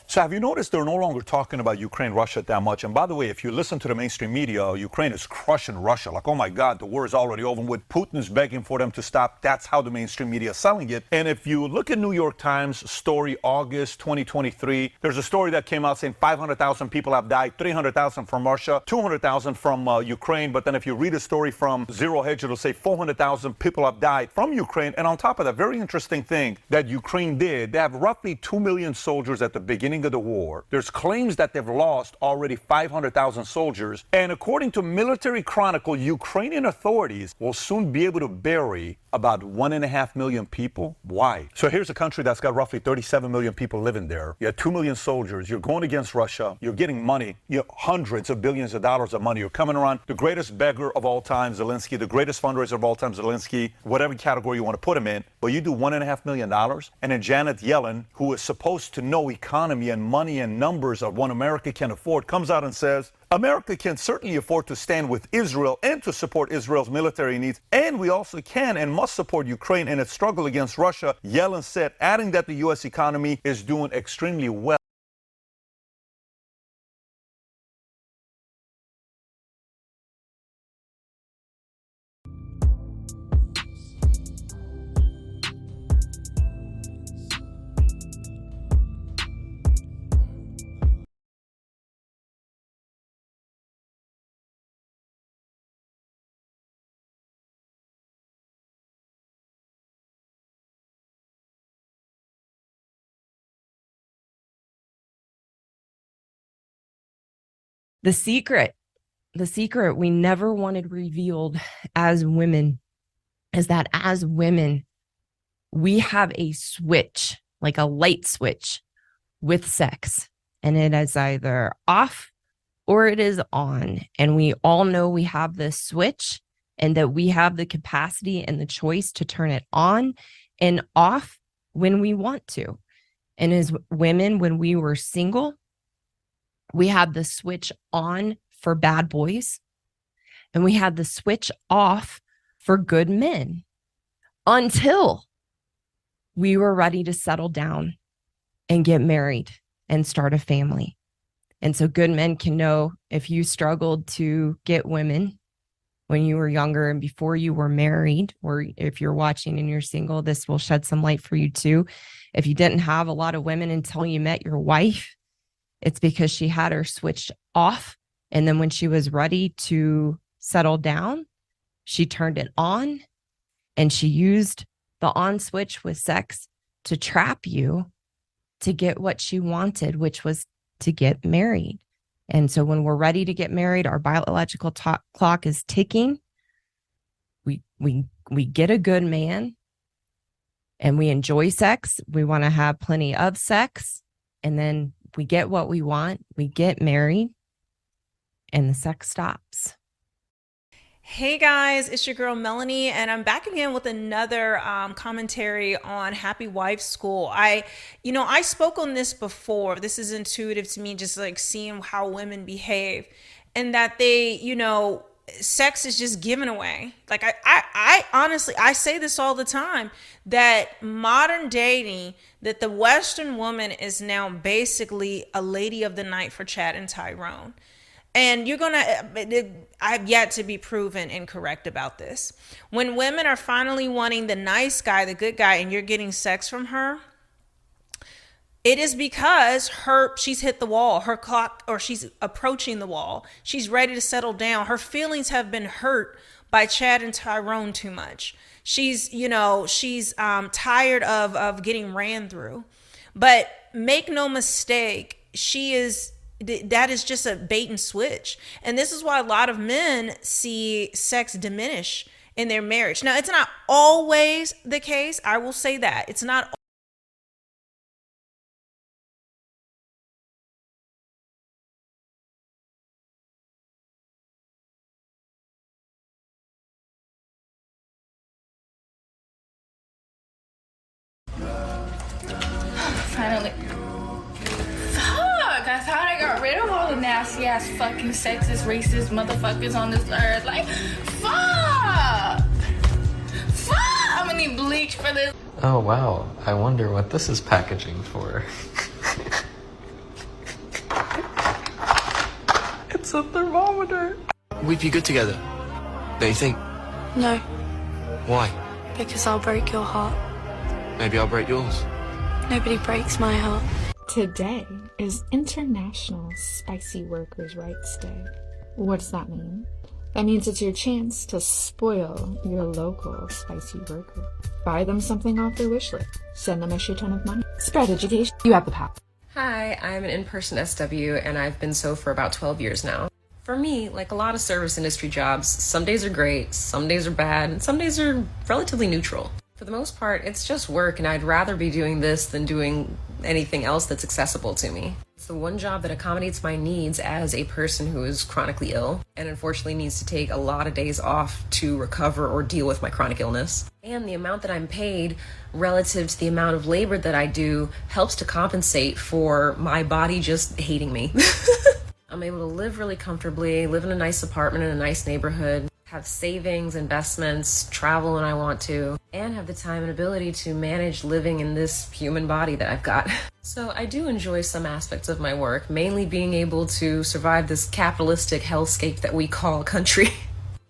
So have you noticed they're no longer talking about Ukraine, Russia that much? And by the way, if you listen to the mainstream media, Ukraine is crushing Russia. Like, oh my God, the war is already over with. Putin's begging for them to stop. That's how the mainstream media is selling it. And if you look at New York Times story, August 2023, there's a story that came out saying 500,000 people have died, 300,000 from Russia, 200,000 from Ukraine. But then if you read a story from Zero Hedge, it'll say 400,000 people have died from Ukraine. And on top of that, very interesting thing that Ukraine did, they have roughly 2 million soldiers at the beginning of the war. There's claims that they've lost already 500,000 soldiers. And according to Military Chronicle, Ukrainian authorities will soon be able to bury about 1.5 million people. Why? So here's a country that's got roughly 37 million people living there. You have 2 million soldiers. You're going against Russia. You're getting money, hundreds of billions of dollars of money. You're coming around the greatest beggar of all time, Zelensky, the greatest fundraiser of all time, Zelensky, whatever category you want to put him in. But you do $1.5 million. And then Janet Yellen, who is supposed to know economy and money and numbers of what America can afford, comes out and says, America can certainly afford to stand with Israel and to support Israel's military needs. And we also can and must support Ukraine in its struggle against Russia, Yellen said, adding that the U.S. economy is doing extremely well. The secret we never wanted revealed as women is that as women, we have a switch, like a light switch with sex, and it is either off or it is on. And we all know we have this switch and that we have the capacity and the choice to turn it on and off when we want to. And as women, when we were single, we had the switch on for bad boys and we had the switch off for good men until we were ready to settle down and get married and start a family. And so good men can know if you struggled to get women when you were younger and before you were married, or if you're watching and you're single, this will shed some light for you too. If you didn't have a lot of women until you met your wife, it's because she had her switched off. And then when she was ready to settle down, she turned it on and she used the on switch with sex to trap you to get what she wanted, which was to get married. And so when we're ready to get married, our biological clock is ticking. We get a good man and we enjoy sex. We want to have plenty of sex. And then we get what we want, we get married, and the sex stops. Hey guys, it's your girl Melanie, and I'm back again with another commentary on Happy Wife School. I spoke on this before. This is intuitive to me, just like seeing how women behave, and that they, sex is just given away. Like I honestly, I say this all the time, that modern dating, that the Western woman is now basically a lady of the night for Chad and Tyrone. And I've yet to be proven incorrect about this. When women are finally wanting the nice guy, the good guy, and you're getting sex from her, it is because she's hit the wall, her clock, or she's approaching the wall. She's ready to settle down. Her feelings have been hurt by Chad and Tyrone too much. She's tired of getting ran through. But make no mistake, that is just a bait and switch. And this is why a lot of men see sex diminish in their marriage. Now, it's not always the case. I will say that. It's not finally. Fuck! I thought I got rid of all the nasty ass fucking sexist, racist motherfuckers on this earth. Like, fuck! Fuck! I'm gonna need bleach for this. Oh wow, I wonder what this is packaging for. It's a thermometer. We'd be good together, don't you think? No, Why? because I'll break your heart. Maybe I'll break yours. Nobody breaks my heart. Today is International Spicy Workers' Rights Day. What does that mean? That means it's your chance to spoil your local spicy worker. Buy them something off their wish list. Send them a shit ton of money. Spread education. You have the power. Hi, I'm an in-person SW, and I've been so for about 12 years now. For me, like a lot of service industry jobs, some days are great, some days are bad, and some days are relatively neutral. For the most part, it's just work, and I'd rather be doing this than doing anything else that's accessible to me. It's the one job that accommodates my needs as a person who is chronically ill, and unfortunately needs to take a lot of days off to recover or deal with my chronic illness. And the amount that I'm paid relative to the amount of labor that I do helps to compensate for my body just hating me. I'm able to live really comfortably, live in a nice apartment in a nice neighborhood, have savings, investments, travel when I want to, and have the time and ability to manage living in this human body that I've got. So I do enjoy some aspects of my work, mainly being able to survive this capitalistic hellscape that we call a country.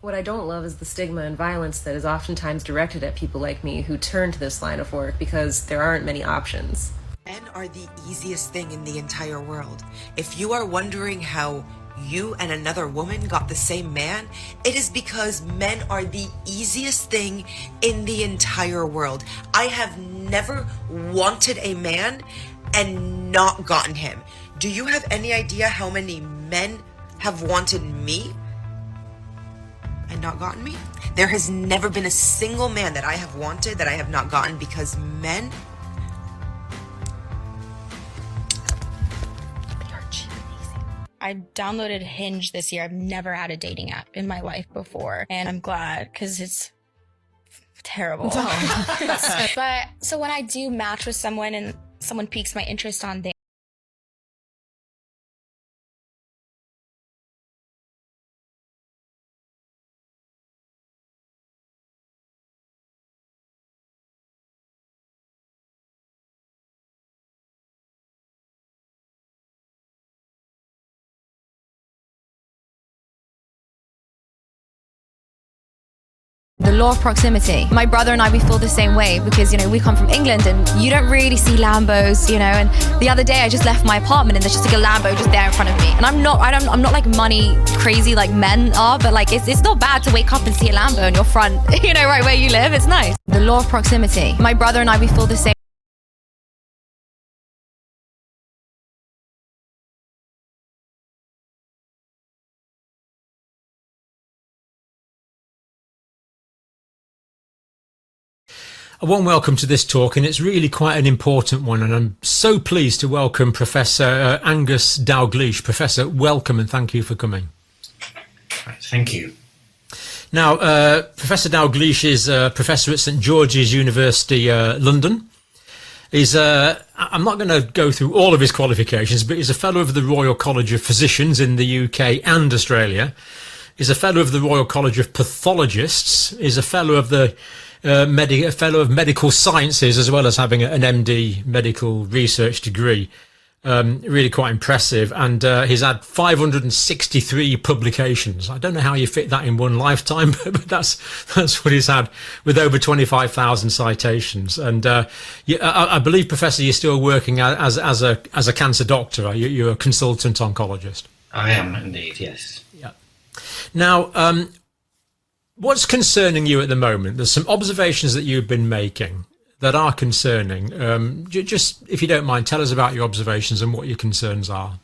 What I don't love is the stigma and violence that is oftentimes directed at people like me who turn to this line of work because there aren't many options. Men are the easiest thing in the entire world. If you are wondering how you and another woman got the same man, it is because men are the easiest thing in the entire world. I have never wanted a man and not gotten him. Do you have any idea how many men have wanted me and not gotten me? There has never been a single man that I have wanted that I have not gotten, because men, I downloaded Hinge this year. I've never had a dating app in my life before, and I'm glad because it's terrible. But so when I do match with someone and someone piques my interest on there, the law of proximity. My brother and I, we feel the same way because, you know, we come from England and you don't really see Lambos, you know, and the other day I just left my apartment and there's just like a Lambo just there in front of me. And I'm not like money crazy like men are, but like it's not bad to wake up and see a Lambo in your front, you know, right where you live. It's nice. The law of proximity. My brother and I, we feel the same. A warm welcome to this talk, and it's really quite an important one, and I'm so pleased to welcome Professor Angus Dalgleish. Professor, welcome and thank you for coming. Thank you. Now, Professor Dalgleish is a professor at St George's University, London. I'm not going to go through all of his qualifications, but he's a Fellow of the Royal College of Physicians in the UK and Australia. He's a Fellow of the Royal College of Pathologists. He's a Fellow of the Fellow of Medical Sciences, as well as having an MD medical research degree. Really quite impressive. And he's had 563 publications. I don't know how you fit that in one lifetime, but that's what he's had, with over 25,000 citations. And I believe, Professor, you're still working as a cancer doctor. You're a consultant oncologist. I am indeed, yes. Yeah. Now, what's concerning you at the moment? There's some observations that you've been making that are concerning. Just, if you don't mind, tell us about your observations and what your concerns are.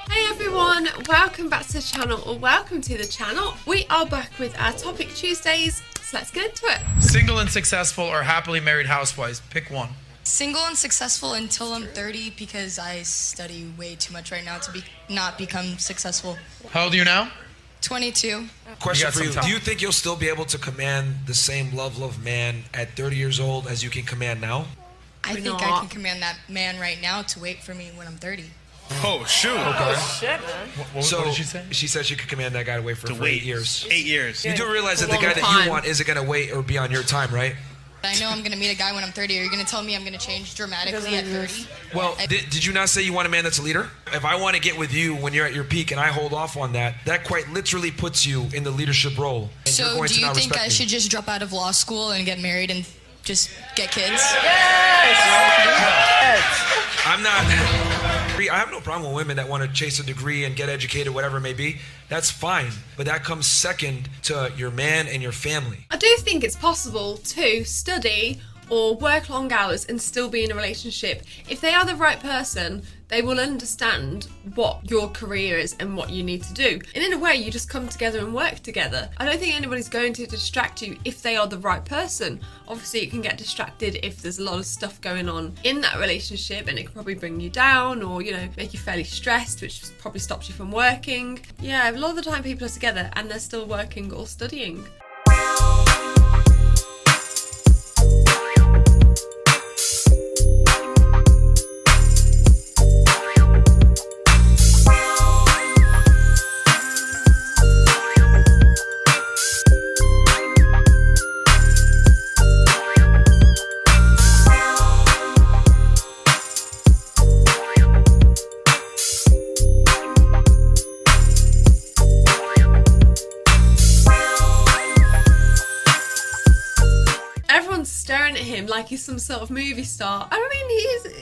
Hey everyone, welcome back to the channel, or welcome to the channel. We are back with our Topic Tuesdays, so let's get into it. Single and successful or happily married housewives, pick one. Single and successful until I'm 30 because I study way too much right now to not become successful. How old are you now? 22. Question for you. Do you think you'll still be able to command the same level of man at 30 years old as you can command now? I think I can command that man right now to wait for me when I'm 30. Oh, shoot. Okay. Oh, shit, man. What did she say? She said she could command that guy to wait for 8 years. 8 years. You Yeah, do realize it's that a the guy long that you time. want isn't going to wait or be on your time, right? I know I'm going to meet a guy when I'm 30. Are you going to tell me I'm going to change dramatically at 30? Well, did you not say you want a man that's a leader? If I want to get with you when you're at your peak and I hold off on that, that quite literally puts you in the leadership role. And you're So going do to you not think respect I me. should just drop out of law school and get married and just get kids? I'm not. I have no problem with women that want to chase a degree and get educated, whatever it may be. That's fine. But that comes second to your man and your family. I do think it's possible to study or work long hours and still be in a relationship. If they are the right person, they will understand what your career is and what you need to do. And in a way, you just come together and work together. I don't think anybody's going to distract you if they are the right person. Obviously, you can get distracted if there's a lot of stuff going on in that relationship, and it can probably bring you down or, you know, make you fairly stressed, which probably stops you from working. Yeah, a lot of the time people are together and they're still working or studying. Staring at him like he's some sort of movie star. I mean,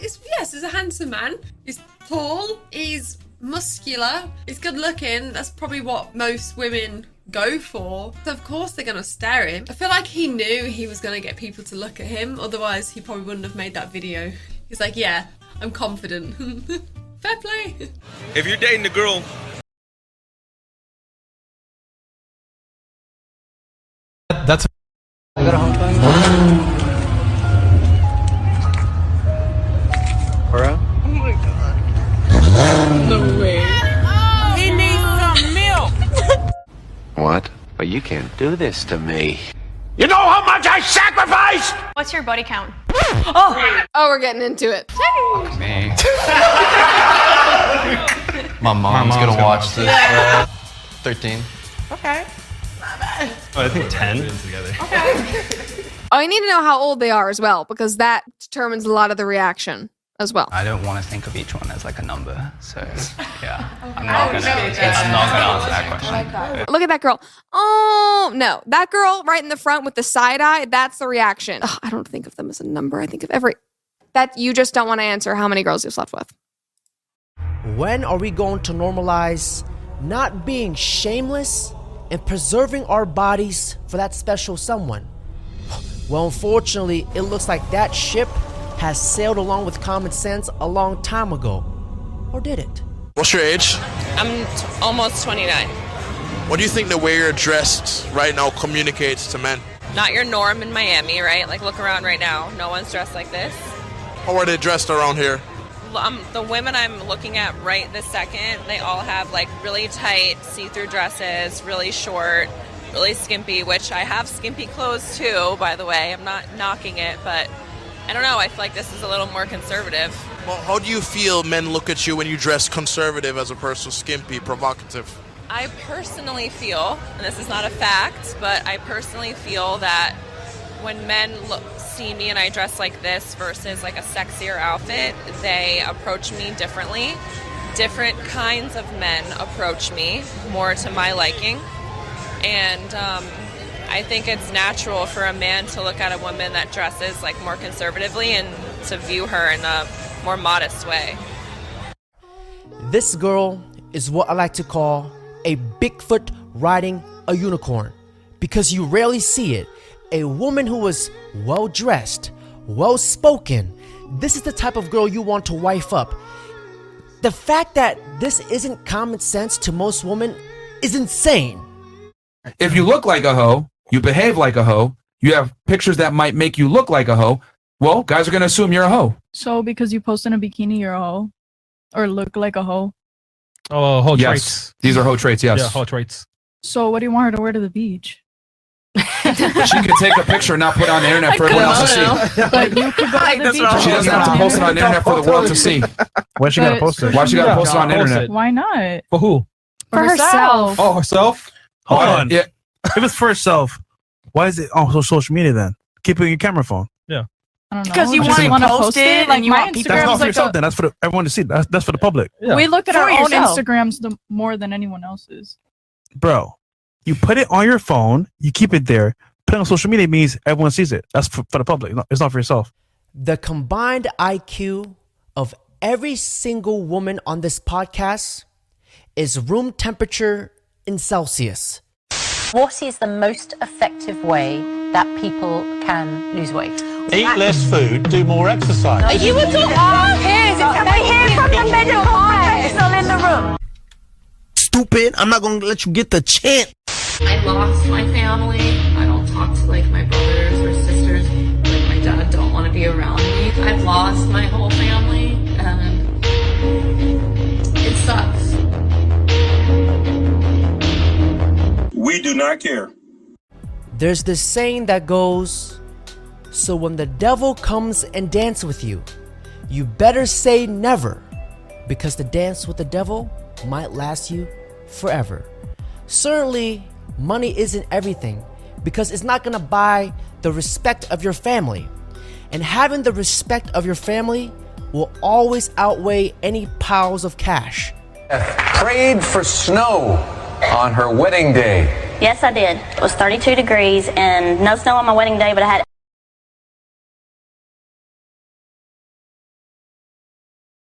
he's a handsome man. He's tall, he's muscular, he's good looking. That's probably what most women go for. So of course they're gonna stare at him. I feel like he knew he was gonna get people to look at him, otherwise he probably wouldn't have made that video. He's like, yeah, I'm confident. Fair play. If you're dating a girl, That's. I got a home phone. Bro? Oh my god. No way. He needs some milk. What? But you can't do this to me. You know how much I sacrificed? What's your body count? Oh, we're getting into it. Me. My mom's gonna watch this. 13. Okay. I think 10. I need to know how old they are as well, because that determines a lot of the reaction as well. I don't want to think of each one as like a number, so yeah, I'm not gonna answer that question. Look at that girl. Oh, no. That girl right in the front with the side eye, that's the reaction. Ugh, I don't think of them as a number. I think of that you just don't want to answer how many girls you've slept with. When are we going to normalize not being shameless and preserving our bodies for that special someone? Well, unfortunately, it looks like that ship has sailed along with common sense a long time ago. Or did it? What's your age? I'm almost 29. What do you think the way you're dressed right now communicates to men? Not your norm in Miami, right? Like, look around right now. No one's dressed like this. How are they dressed around here? The women I'm looking at right this second, they all have like really tight see-through dresses, really short, really skimpy, which I have skimpy clothes too, by the way. I'm not knocking it, but I don't know. I feel like this is a little more conservative. Well, how do you feel men look at you when you dress conservative as opposed to skimpy, provocative? I personally feel, and this is not a fact, but I personally feel that when men see me and I dress like this versus like a sexier outfit, they approach me differently. Different kinds of men approach me more to my liking. And I think it's natural for a man to look at a woman that dresses like more conservatively and to view her in a more modest way. This girl is what I like to call a Bigfoot riding a unicorn, because you rarely see it. A woman who is well-dressed, well-spoken. This is the type of girl you want to wife up. The fact that this isn't common sense to most women is insane. If you look like a hoe, you behave like a hoe, you have pictures that might make you look like a hoe, Well, guys are gonna assume you're a hoe. So because you post in a bikini, you're a hoe, or look like a hoe. Oh, hoe Yes, traits. these are hoe traits. Yes. Yeah, hoe traits. So what do you want her to wear to the beach? She could take a picture and not put it on the internet for everyone else to see. But you could go to the beach. She doesn't have to post it on the internet for the world to see. Why's she gotta post it? Why she gotta post it on the internet? Why not? For who? For herself. Oh, herself? Hold on. Yeah. If it's for herself, why is it on social media then? Keep it in your camera phone. Yeah. I don't know. Because you Just want to wanna post it Like and you my want people. That's Instagram not is for like yourself. Then that's for everyone to see. That's for the public, we look at For our own yourself. Instagrams more than anyone else's. bro. You put it on your phone. You keep it there. Put it on social media means everyone sees it. That's for the public. It's not for yourself. The combined IQ of every single woman on this podcast is room temperature in Celsius. What is the most effective way that people can lose weight? Eat less food, do more exercise. Are you a doctor? Can we hear from the medical professional in the room? Stupid. I'm not going to let you get the chance. I lost my family. I don't talk to like my brothers or sisters. Like my dad don't want to be around me. I've lost my whole family and it sucks. We do not care. There's this saying that goes, so when the devil comes and dance with you, you better say never, because the dance with the devil might last you forever. Certainly, money isn't everything, because it's not gonna buy the respect of your family. And having the respect of your family will always outweigh any piles of cash. Prayed for snow on her wedding day. Yes, I did. It was 32 degrees and no snow on my wedding day, but I had